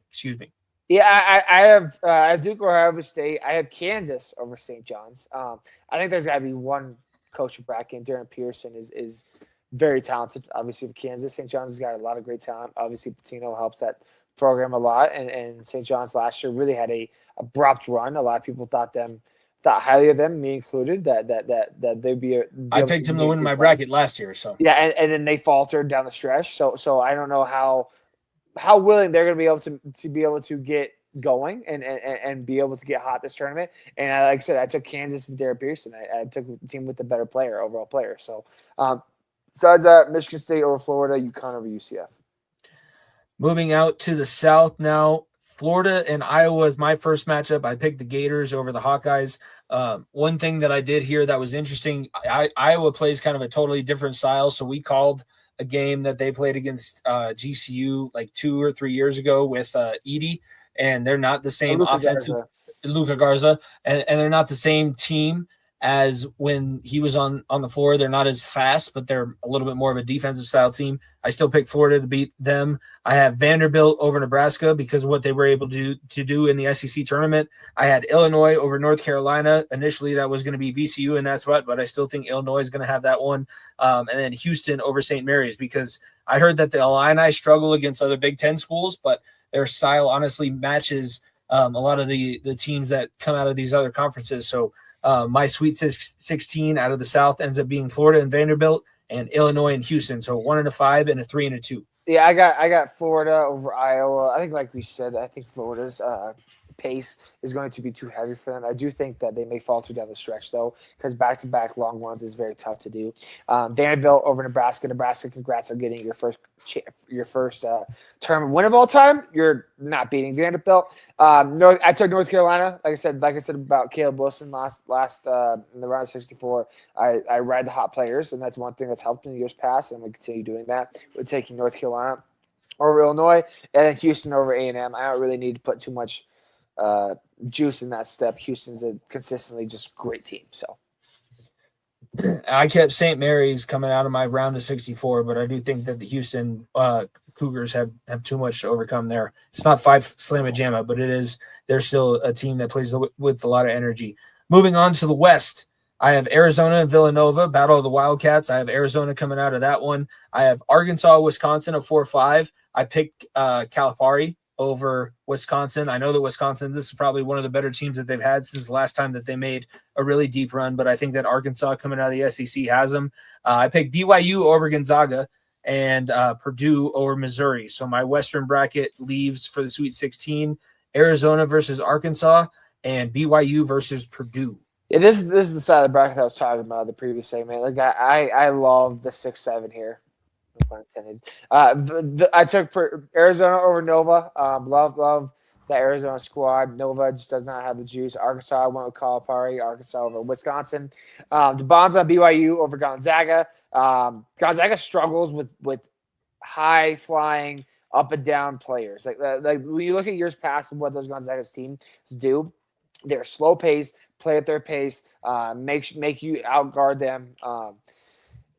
Excuse me. Yeah, I have Duke over Iowa State. I have Kansas over St. John's. I think there's got to be one coach in bracket. Darren Pearson is very talented. Obviously, for Kansas, St. John's has got a lot of great talent. Obviously, Patino helps that program a lot, and St. John's last year really had a abrupt run. A lot of people thought highly of them, me included, that they'd be. I picked them to win my bracket last year, so yeah, and then they faltered down the stretch. So I don't know how willing they're going to be able to get going and be able to get hot this tournament. And like I said, I took Kansas and Darren Pearson. I took the team with the better overall player. So besides that, Michigan State over Florida, UConn over UCF. Moving out to the South now. Florida and Iowa is my first matchup. I picked the Gators over the Hawkeyes. One thing that I did here that was interesting, Iowa plays kind of a totally different style. So we called a game that they played against GCU like 2 or 3 years ago with Edey, and they're not the same offensive. Luka Garza, and they're not the same team as when he was on the floor. They're not as fast, but they're a little bit more of a defensive style team. I still picked Florida to beat them. I have Vanderbilt over Nebraska because of what they were able to do in the SEC tournament. I had Illinois over North Carolina. Initially, that was going to be VCU in that spot, but I still think Illinois is going to have that one. And then Houston over St. Mary's because I heard that the Illini struggle against other Big Ten schools, but their style honestly matches a lot of the teams that come out of these other conferences. So my Sweet 16 out of the South ends up being Florida and Vanderbilt, and Illinois and Houston. So 1 and a 5 and a 3 and a 2. Yeah, I got Florida over Iowa. I think, like we said, I think Florida's pace is going to be too heavy for them. I do think that they may falter down the stretch, though, because back-to-back long runs is very tough to do. Vanderbilt over Nebraska. Nebraska, congrats on getting your first tournament win of all time. You're not beating Vanderbilt. I took North Carolina. Like I said about Caleb Wilson last in the round of 64. I ride the hot players, and that's one thing that's helped in the years past, and I'm going to continue doing that with taking North Carolina over Illinois, and then Houston over A&M. I don't really need to put too much juice in that step. Houston's a consistently just great team. So I kept St. Mary's coming out of my round of 64, but I do think that the Houston Cougars have too much to overcome there. It's not 5 slamma jamma, but they're still a team that plays with a lot of energy. Moving on to the West, I have Arizona and Villanova, Battle of the Wildcats. I have Arizona coming out of that one. I have Arkansas, Wisconsin at 4-5. I picked Calipari over Wisconsin. I know that Wisconsin, this is probably one of the better teams that they've had since the last time that they made a really deep run, but I think that Arkansas coming out of the SEC has them. I picked BYU over Gonzaga and Purdue over Missouri. So my Western bracket leaves for the Sweet 16, Arizona versus Arkansas and BYU versus Purdue. Yeah, this is the side of the bracket that I was talking about the previous segment. Like I love the 6-7 here. No pun intended. I took Arizona over Nova. Love the Arizona squad. Nova just does not have the juice. Arkansas, I went with Calipari. Arkansas over Wisconsin. DeBonza BYU over Gonzaga. Gonzaga struggles with high flying up and down players. Like when you look at years past and what those Gonzaga's teams do, they're slow pace, play at their pace, make you outguard them.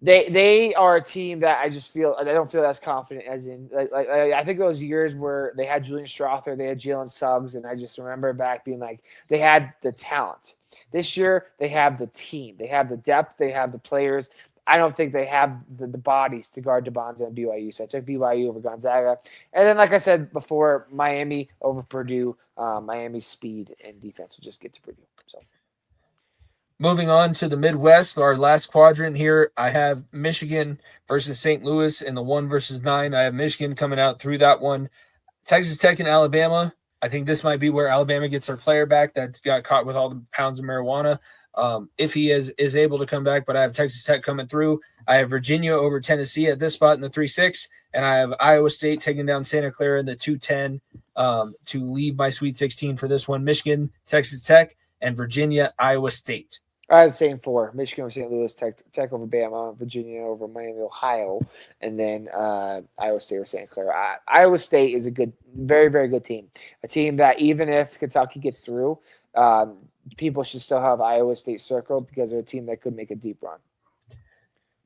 They are a team that I just feel I don't feel as confident as in like I think those years where they had Julian Strother, they had Jalen Suggs, and I just remember back being like they had the talent. This year they have the team, they have the depth, they have the players. I don't think they have the bodies to guard DeBonza and BYU. So I took BYU over Gonzaga. And then, like I said before, Miami over Purdue. Miami's speed and defense will just get to Purdue. So, moving on to the Midwest, our last quadrant here, I have Michigan versus St. Louis in the 1 versus 9. I have Michigan coming out through that one. Texas Tech and Alabama. I think this might be where Alabama gets their player back that got caught with all the pounds of marijuana. If he is able to come back, but I have Texas Tech coming through. I have Virginia over Tennessee at this spot in the 3-6, and I have Iowa State taking down Santa Clara in the 2-10 to leave my Sweet 16 for this one. Michigan, Texas Tech, and Virginia, Iowa State. I had the same 4. Michigan over St. Louis, Tech over Bama, Virginia over Miami, Ohio, and then Iowa State over Santa Clara. Iowa State is a good, very, very good team. A team that even if Kentucky gets through, people should still have Iowa State circled because they're a team that could make a deep run.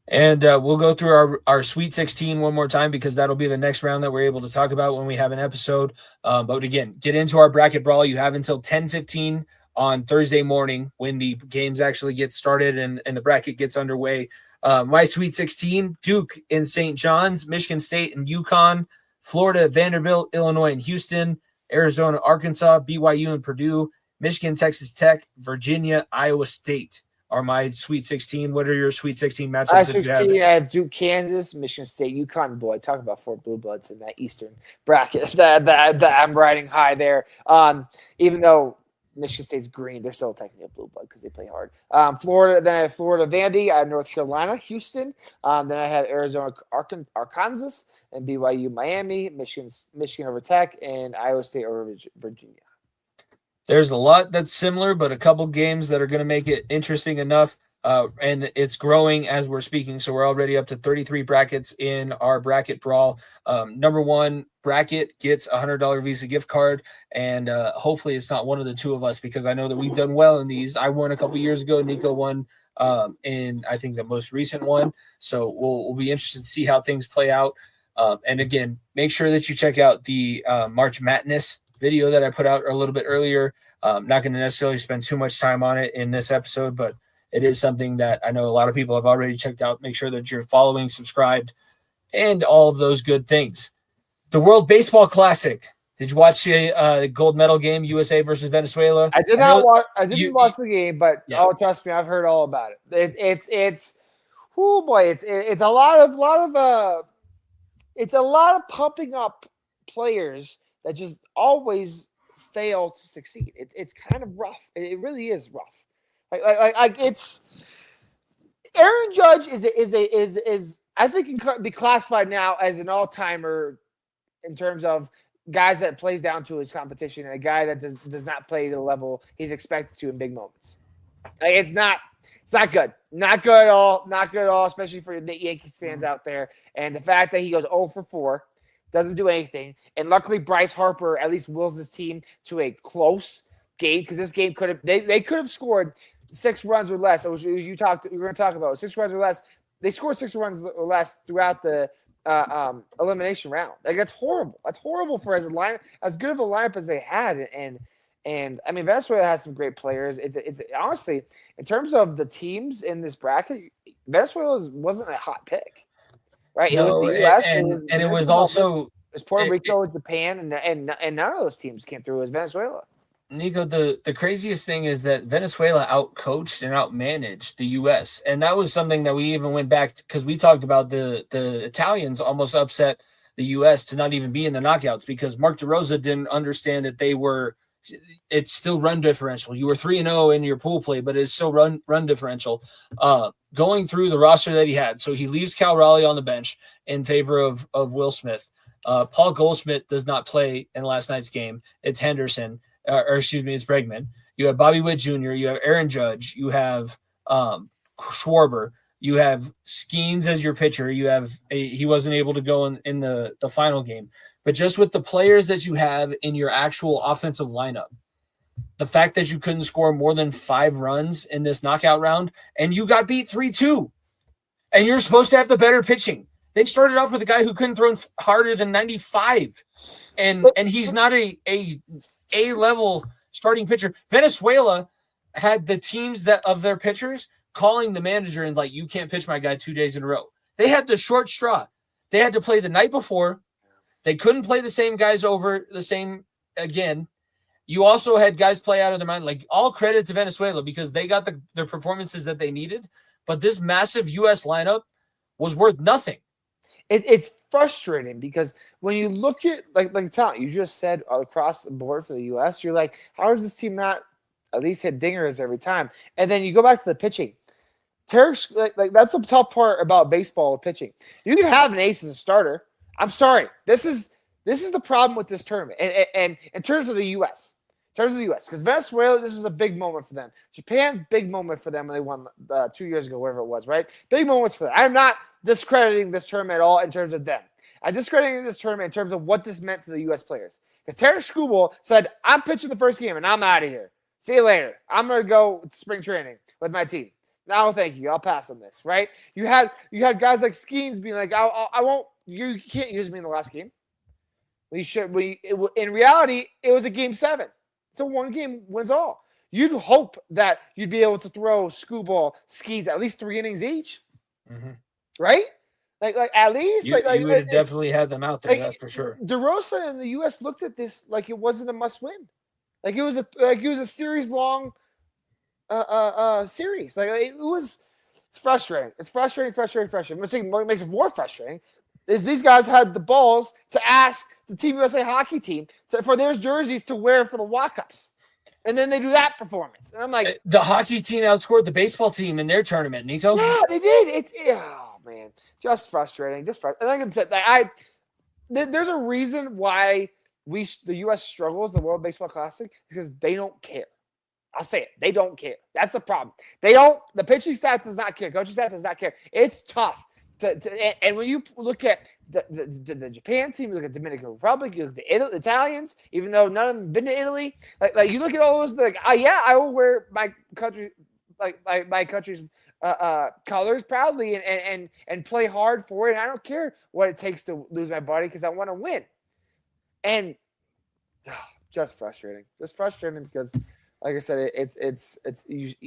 And we'll go through our Sweet 16 one more time because that'll be the next round that we're able to talk about when we have an episode. But again, get into our bracket brawl. You have until 10:15 on Thursday morning when the games actually get started and the bracket gets underway. My Sweet 16, Duke in St. John's, Michigan State and UConn, Florida, Vanderbilt, Illinois and Houston, Arizona, Arkansas, BYU and Purdue, Michigan, Texas Tech, Virginia, Iowa State are my Sweet 16. What are your Sweet 16 matchups that you have? I have Duke, Kansas, Michigan State, UConn. Boy, talk about 4 blue bloods in that Eastern bracket that I'm riding high there. Even though Michigan State's green, they're still technically a blue blood because they play hard. Florida, then I have Florida, Vandy. I have North Carolina, Houston. Then I have Arizona, Arkansas, and BYU, Miami, Michigan over Tech, and Iowa State over Virginia. There's a lot that's similar, but a couple games that are going to make it interesting enough. And it's growing as we're speaking. So we're already up to 33 brackets in our bracket brawl. Number 1 bracket gets a $100 Visa gift card. And hopefully it's not one of the two of us because I know that we've done well in these. I won a couple years ago. Nico won in, I think, the most recent one. So we'll be interested to see how things play out. And again, make sure that you check out the March Madness video that I put out a little bit earlier. Not going to necessarily spend too much time on it in this episode, but it is something that I know a lot of people have already checked out. Make sure that you're following, subscribed, and all of those good things. The World Baseball Classic. Did you watch the gold medal game, USA versus Venezuela? I did not watch. I didn't watch the game, but oh, trust me, I've heard all about it. It's oh boy, it's a lot of pumping up players that just always fail to succeed. It's kind of rough. It really is rough. Like it's Aaron Judge is I think can be classified now as an all-timer in terms of guys that plays down to his competition and a guy that does not play the level he's expected to in big moments. Like it's not good. Not good at all. Not good at all, especially for the Yankees fans out there. And the fact that he goes 0 for 4, doesn't do anything. And luckily Bryce Harper at least wills his team to a close game because this game could have they could have scored 6 runs or less. You're going to talk about 6 runs or less. They scored 6 runs or less throughout the elimination round. Like that's horrible. That's horrible for as good of a lineup as they had. And And I mean, Venezuela has some great players. It's honestly, in terms of the teams in this bracket, Venezuela wasn't a hot pick, right? It was No, the U.S. and it was also it's Puerto Rico, it's Japan, and none of those teams came through as Venezuela. Nico, the craziest thing is that Venezuela outcoached and outmanaged the U.S. And that was something that we even went back because we talked about the Italians almost upset the U.S. to not even be in the knockouts because Mark DeRosa didn't understand that it's still run differential. You were 3-0 in your pool play, but it's still run differential. Going through the roster that he had. So he leaves Cal Raleigh on the bench in favor of Will Smith. Paul Goldschmidt does not play in last night's game. It's Henderson. It's Bregman. You have Bobby Witt Jr., you have Aaron Judge, you have Schwarber, you have Skeens as your pitcher. He wasn't able to go in the final game. But just with the players that you have in your actual offensive lineup, the fact that you couldn't score more than 5 runs in this knockout round, and you got beat 3-2, and you're supposed to have the better pitching. They started off with a guy who couldn't throw harder than 95, and he's not a level starting pitcher. Venezuela had the teams of their pitchers calling the manager and like, you can't pitch my guy 2 days in a row. They had the short straw. They had to play the night before. They couldn't play the same guys over the same again. You also had guys play out of their mind. Like, all credit to Venezuela because they got the performances that they needed. But this massive U.S. lineup was worth nothing. It's frustrating because when you look at like talent, you just said across the board for the U.S., you're like, how does this team not at least hit dingers every time? And then you go back to the pitching. Tarek, like that's a tough part about baseball with pitching. You can have an ace as a starter. I'm sorry, this is the problem with this tournament. And in terms of the U.S., because Venezuela, this is a big moment for them. Japan, big moment for them when they won 2 years ago, whatever it was, right? Big moments for them. I'm not discrediting this tournament at all in terms of them. I'm discrediting this tournament in terms of what this meant to the U.S. players. Because Tarek Skubal said, I'm pitching the first game and I'm out of here. See you later. I'm going to go to spring training with my team. No, thank you. I'll pass on this, right? You had guys like Skeens being like, I won't. You can't use me in the last game. In reality, it was a game 7. It's a 1-game wins all. You'd hope that you'd be able to throw Skubal, Skeens at least 3 innings each, right? Like at least you would have definitely had them out there. That's for sure. DeRosa and the U.S. looked at this like it wasn't a must-win. Like it was a series-long series. It's frustrating. It's frustrating. What makes it more frustrating is these guys had the balls to ask the Team USA hockey team for their jerseys to wear for the walk-ups. And then they do that performance. And I'm like... The hockey team outscored the baseball team in their tournament, Nico. Yeah, they did. Oh, man. Just frustrating. Like I said, there's a reason why the U.S. struggles in the World Baseball Classic because they don't care. I'll say it. They don't care. That's the problem. The pitching staff does not care. Coaching staff does not care. It's tough. And when you look at the Japan team, you look at Dominican Republic, you look at the Italians, even though none of them have been to Italy, like you look at all those, like, I will wear my country, like my country's colors proudly and play hard for it. And I don't care what it takes to lose my body because I want to win. And just frustrating because, like I said, it's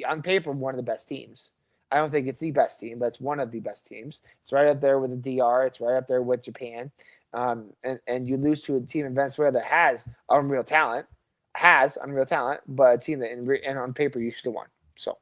on paper one of the best teams. I don't think it's the best team, but it's one of the best teams. It's right up there with the DR. It's right up there with Japan. And you lose to a team in Venezuela that has unreal talent, but a team that and on paper you should have won. So.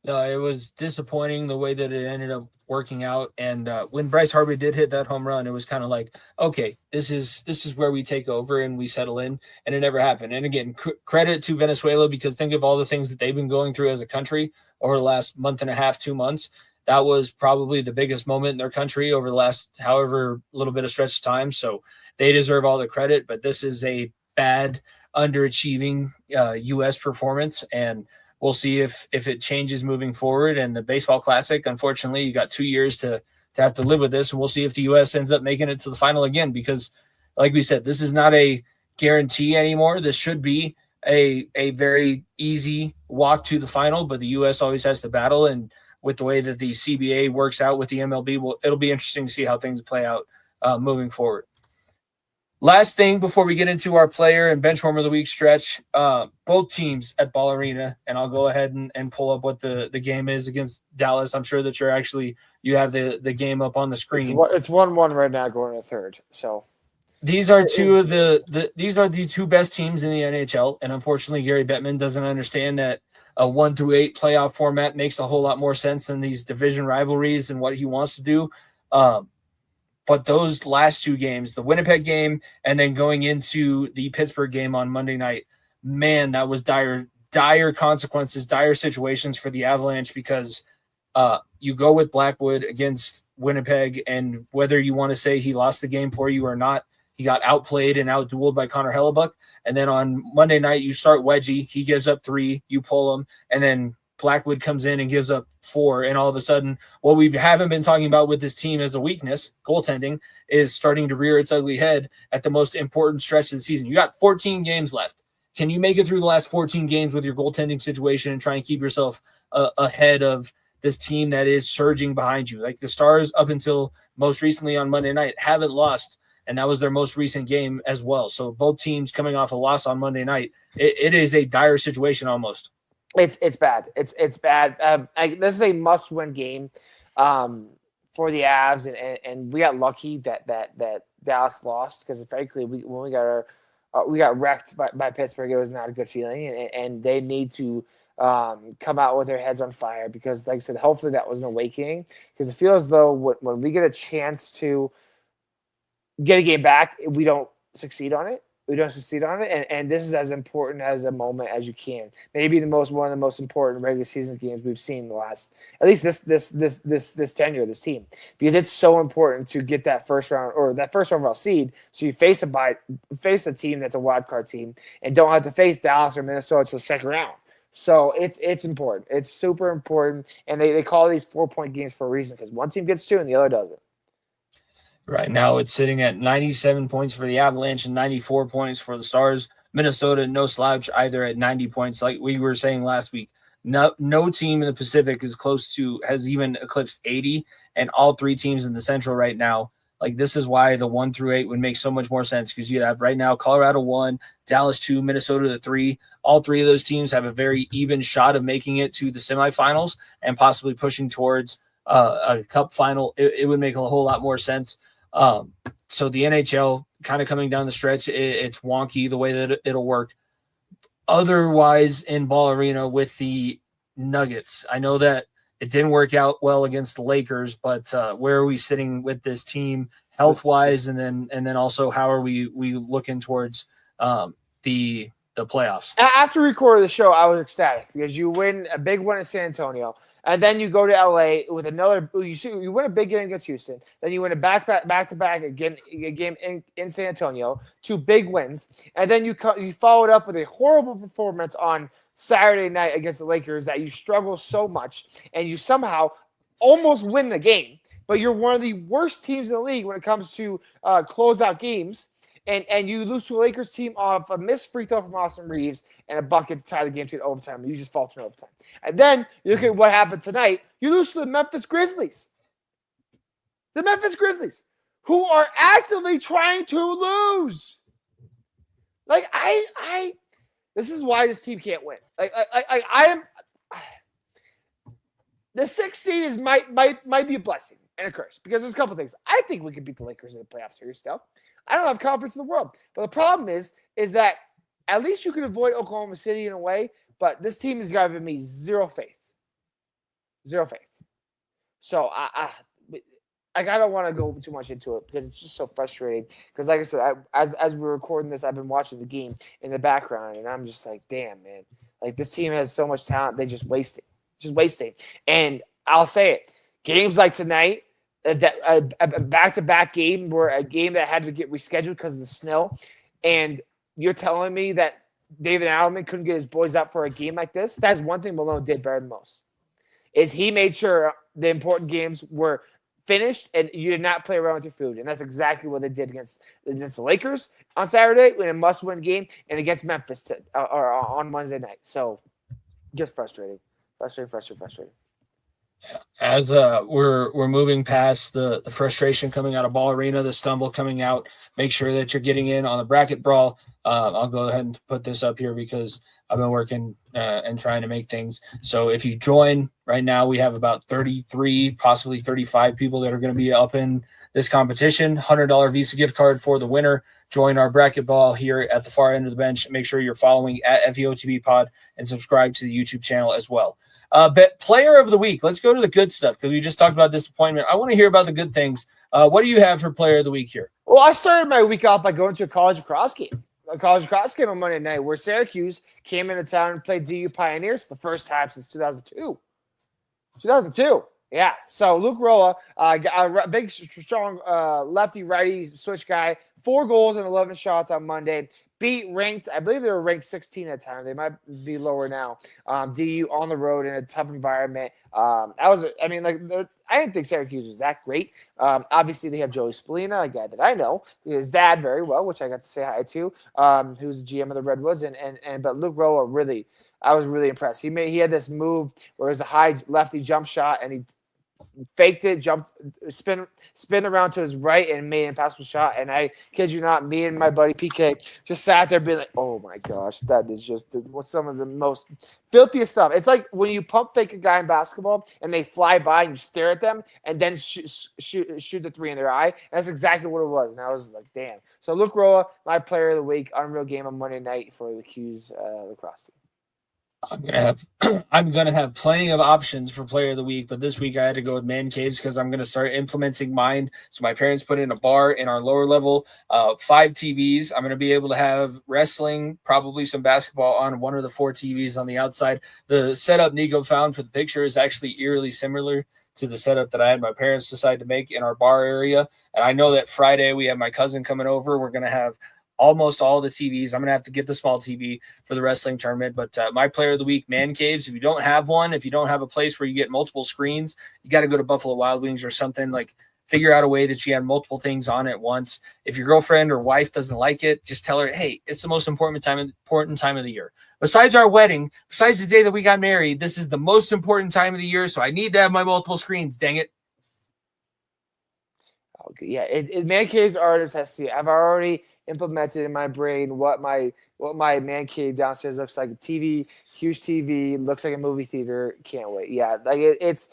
No, it was disappointing the way that it ended up working out. And when Bryce Harper did hit that home run, it was kind of like, okay, this is where we take over and we settle in. And it never happened. And again, credit to Venezuela because think of all the things that they've been going through as a country over the last month and a half, 2 months. That was probably the biggest moment in their country over the last however little bit of stretch of time. So they deserve all the credit. But this is a bad, underachieving U.S. performance. And we'll see if it changes moving forward. And the Baseball Classic, unfortunately, you got 2 years to have to live with this. And we'll see if the U.S. ends up making it to the final again, because like we said, this is not a guarantee anymore. This should be a very easy walk to the final, but the U.S. always has to battle. And with the way that the CBA works out with the MLB, it'll be interesting to see how things play out moving forward. Last thing before we get into our player and benchwarmer of the week stretch, both teams at Ball Arena, and I'll go ahead and pull up what the game is against Dallas. I'm sure that you have the game up on the screen. It's 1-1 right now, going to third. So these are the two best teams in the NHL, and unfortunately, Gary Bettman doesn't understand that a 1-8 playoff format makes a whole lot more sense than these division rivalries and what he wants to do. But those last two games, the Winnipeg game and then going into the Pittsburgh game on Monday night, man, that was dire consequences, dire situations for the Avalanche, because you go with Blackwood against Winnipeg, and whether you want to say he lost the game for you or not, he got outplayed and outdueled by Connor Hellebuck. And then on Monday night, you start Wedgie. He gives up 3, you pull him, and then Blackwood comes in and gives up 4, and all of a sudden, what we haven't been talking about with this team as a weakness, goaltending, is starting to rear its ugly head at the most important stretch of the season. You got 14 games left. Can you make it through the last 14 games with your goaltending situation and try and keep yourself ahead of this team that is surging behind you? Like the Stars, up until most recently on Monday night, haven't lost, and that was their most recent game as well. So both teams coming off a loss on Monday night, it is a dire situation almost. It's bad. It's bad. This is a must-win game for the Avs, and we got lucky that Dallas lost, because frankly, when we got wrecked by Pittsburgh, it was not a good feeling, and they need to come out with their heads on fire, because, like I said, hopefully that was an awakening, because it feels as though when we get a chance to get a game back, we don't succeed on it. And this is as important as a moment as you can. Maybe one of the most important regular season games we've seen in the last, at least this tenure of this team, because it's so important to get that first round overall seed. So you face a team that's a wild card team and don't have to face Dallas or Minnesota to the second round. So it's important. It's super important, and they call these 4-point games for a reason, because one team gets 2 and the other doesn't. Right now, it's sitting at 97 points for the Avalanche and 94 points for the Stars. Minnesota, no slouch either, at 90 points. Like we were saying last week, no team in the Pacific has even eclipsed 80, and all 3 teams in the Central right now. Like, this is why the 1-8 would make so much more sense, because you have right now Colorado 1, Dallas 2, Minnesota 3. All 3 of those teams have a very even shot of making it to the semifinals and possibly pushing towards a cup final. It would make a whole lot more sense. So the NHL kind of coming down the stretch, it's wonky the way that it'll work. Otherwise, in Ball Arena with the Nuggets, I know that it didn't work out well against the Lakers, but where are we sitting with this team health wise, and then also how are we looking towards the playoffs? After recording the show, I was ecstatic, because you win a big one in San Antonio. And then you go to LA with another. You win a big game against Houston. Then you win a back-to-back again, a game in San Antonio. 2 big wins, and then you followed up with a horrible performance on Saturday night against the Lakers that you struggle so much, and you somehow almost win the game. But you're one of the worst teams in the league when it comes to closeout games. And you lose to a Lakers team off a missed free throw from Austin Reeves and a bucket to tie the game to overtime. You just falter in overtime. And then you look at what happened tonight. You lose to the Memphis Grizzlies. The Memphis Grizzlies, who are actively trying to lose. Like, this is why this team can't win. The 6th seed might be a blessing and a curse, because there's a couple things. I think we could beat the Lakers in the playoff series still. I don't have confidence in the world. But the problem is that at least you can avoid Oklahoma City in a way, but this team has given me zero faith. Zero faith. So I don't want to go too much into it, because it's just so frustrating. Because like I said, as we're recording this, I've been watching the game in the background, and I'm just like, damn, man. Like, this team has so much talent, they just waste it. Just wasting. And I'll say it. Games like tonight, a back-to-back game, where a game that had to get rescheduled because of the snow, and you're telling me that David Allen couldn't get his boys up for a game like this? That's one thing Malone did better than most, is he made sure the important games were finished and you did not play around with your food. And that's exactly what they did against the Lakers on Saturday in a must-win game, and against Memphis or on Wednesday night. So just frustrating. Frustrating. As we're moving past the frustration coming out of Ball Arena, the stumble coming out, make sure that you're getting in on the Bracket Brawl. I'll go ahead and put this up here because I've been working and trying to make things. So if you join right now, we have about 33, possibly 35 people that are going to be up in this competition. $100 Visa gift card for the winner. Join our Bracket Ball here at the far end of the bench. Make sure you're following at FEOTB Pod and subscribe to the YouTube channel as well. But player of the week, let's go to the good stuff because we just talked about disappointment. I want to hear about the good things. What do you have for player of the week here? Well, I started my week off by going to a college lacrosse game. A college lacrosse game on Monday night where Syracuse came into town and played DU Pioneers the first time since 2002. 2002. Yeah. So Luke Roa, a big, strong lefty-righty switch guy, 4 goals and 11 shots on Monday. Beat ranked, I believe they were ranked 16 at the time. They might be lower now. DU on the road in a tough environment. I didn't think Syracuse was that great. Obviously, they have Joey Spallina, a guy that I know, his dad very well, which I got to say hi to, who's the GM of the Redwoods. But Luke Roa, really, I was really impressed. He had this move where it was a high lefty jump shot, and he faked it, jumped, spin around to his right, and made an impossible shot. And I kid you not, me and my buddy PK just sat there being like, "Oh my gosh, that is just some of the most filthiest stuff." It's like when you pump fake a guy in basketball and they fly by and you stare at them and then shoot the 3 in their eye. That's exactly what it was. And I was like, "Damn." So Luke Roa, my player of the week, unreal game on Monday night for the Q's lacrosse team. I'm gonna have plenty of options for player of the week, but this week I had to go with man caves because I'm gonna start implementing mine. So my parents put in a bar in our lower level, 5 TVs. I'm gonna be able to have wrestling, probably some basketball on one of the 4 TVs on the outside. The setup Nico found for the picture is actually eerily similar to the setup that I had my parents decide to make in our bar area. And I know that Friday we have my cousin coming over. We're gonna have almost all the TVs. I'm going to have to get the small TV for the wrestling tournament. But my player of the week, man caves. If you don't have one, if you don't have a place where you get multiple screens, you got to go to Buffalo Wild Wings or something. Like, figure out a way that you have multiple things on at once. If your girlfriend or wife doesn't like it, just tell her, hey, it's the most important time of the year. Besides our wedding, besides the day that we got married, this is the most important time of the year, so I need to have my multiple screens, dang it. Okay, yeah, man caves artist has to see. I've already implemented in my brain what my man cave downstairs looks like. A TV, huge TV, looks like a movie theater. Can't wait. Yeah, like it's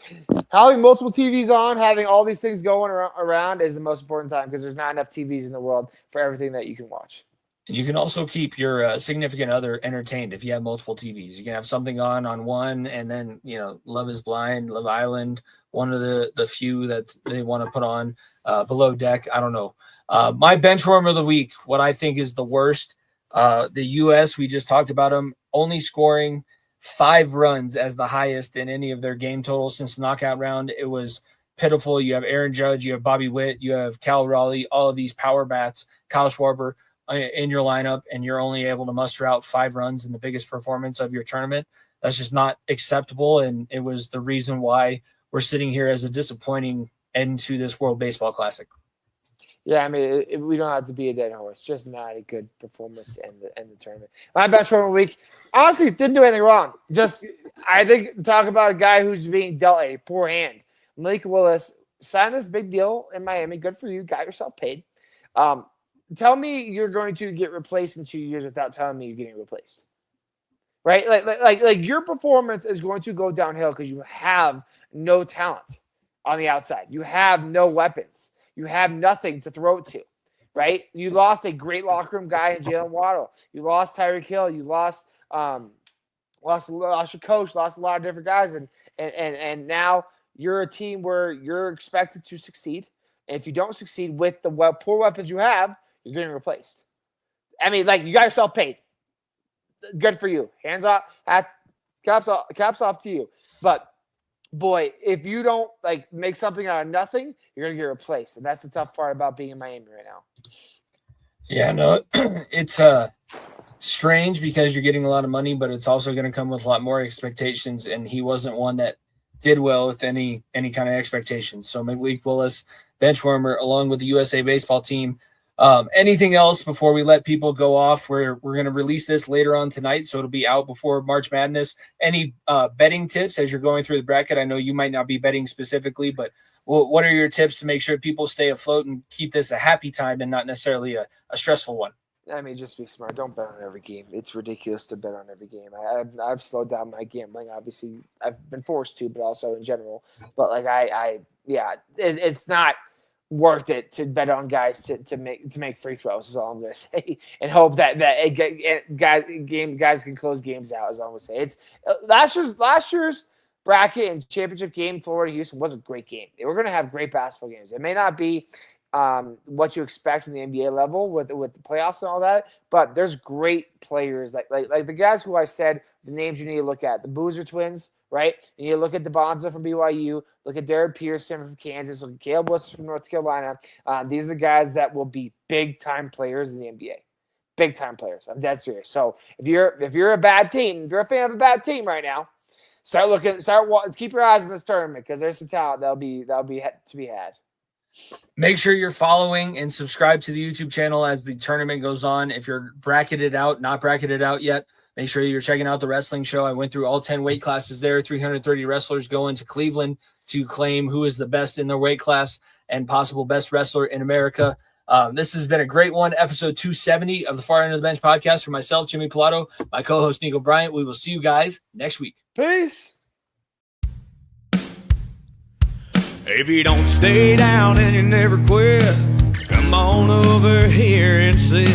having multiple TVs on, having all these things going around is the most important time because there's not enough TVs in the world for everything that you can watch. You can also keep your significant other entertained if you have multiple TVs. You can have something on one, and then, Love is Blind, Love Island, one of the few that they want to put on Below Deck. I don't know. My benchwarmer of the week, what I think is the worst, the U.S., we just talked about them, only scoring 5 runs as the highest in any of their game totals since the knockout round. It was pitiful. You have Aaron Judge, you have Bobby Witt, you have Cal Raleigh, all of these power bats, Kyle Schwarber in your lineup, and you're only able to muster out 5 runs in the biggest performance of your tournament. That's just not acceptable, and it was the reason why we're sitting here as a disappointing end to this World Baseball Classic. Yeah, I mean, we don't have to be a dead horse. Just not a good performance in the tournament. My benchwarmer week, honestly, didn't do anything wrong. Just, I think, talk about a guy who's being dealt a poor hand. Malik Willis signed this big deal in Miami. Good for you. Got yourself paid. Tell me you're going to get replaced in 2 years without telling me you're getting replaced, right? Like your performance is going to go downhill because you have no talent on the outside. You have no weapons. You have nothing to throw it to, right? You lost a great locker room guy in Jalen Waddle. You lost Tyreek Hill. You lost your coach. Lost a lot of different guys, and now you're a team where you're expected to succeed. And if you don't succeed with the poor weapons you have, you're getting replaced. I mean, like, you got yourself paid. Good for you. Hands off. Caps off to you. But boy, if you don't make something out of nothing, you're gonna get replaced, and that's the tough part about being in Miami right now. Yeah, no, it's strange because you're getting a lot of money, but it's also going to come with a lot more expectations. And he wasn't one that did well with any kind of expectations. So Malik Willis, benchwarmer, along with the USA baseball team. Anything else before we let people go off? We're going to release this later on tonight, so it'll be out before March Madness. Any betting tips as you're going through the bracket? I know you might not be betting specifically, but what are your tips to make sure people stay afloat and keep this a happy time and not necessarily a stressful one? I mean, just be smart. Don't bet on every game. It's ridiculous to bet on every game. I've slowed down my gambling. Obviously, I've been forced to, but also in general. But like it's not worth it to bet on guys to make free throws. Is all I'm gonna say, and hope that guys can close games out. Is all I'm gonna say. It's last year's bracket and championship game. Florida Houston was a great game. They were gonna have great basketball games. It may not be what you expect from the NBA level with the playoffs and all that, but there's great players like the guys who I said the names you need to look at. The Boozer twins, right? And you look at DeBonza from BYU, look at Derek Pearson from Kansas, look at Caleb Worcester from North Carolina. These are the guys that will be big time players in the NBA. Big time players. I'm dead serious. So if you're a bad team, if you're a fan of a bad team right now, keep your eyes on this tournament because there's some talent that'll be to be had. Make sure you're following and subscribe to the YouTube channel as the tournament goes on. If you're not bracketed out yet, make sure you're checking out the wrestling show. I went through all 10 weight classes there. 330 wrestlers going to Cleveland to claim who is the best in their weight class and possible best wrestler in America. This has been a great one. Episode 270 of the Far End of the Bench podcast for myself, Jimmy Pilato, my co-host, Nico Bryant. We will see you guys next week. Peace. If you don't stay down and you never quit, come on over here and sit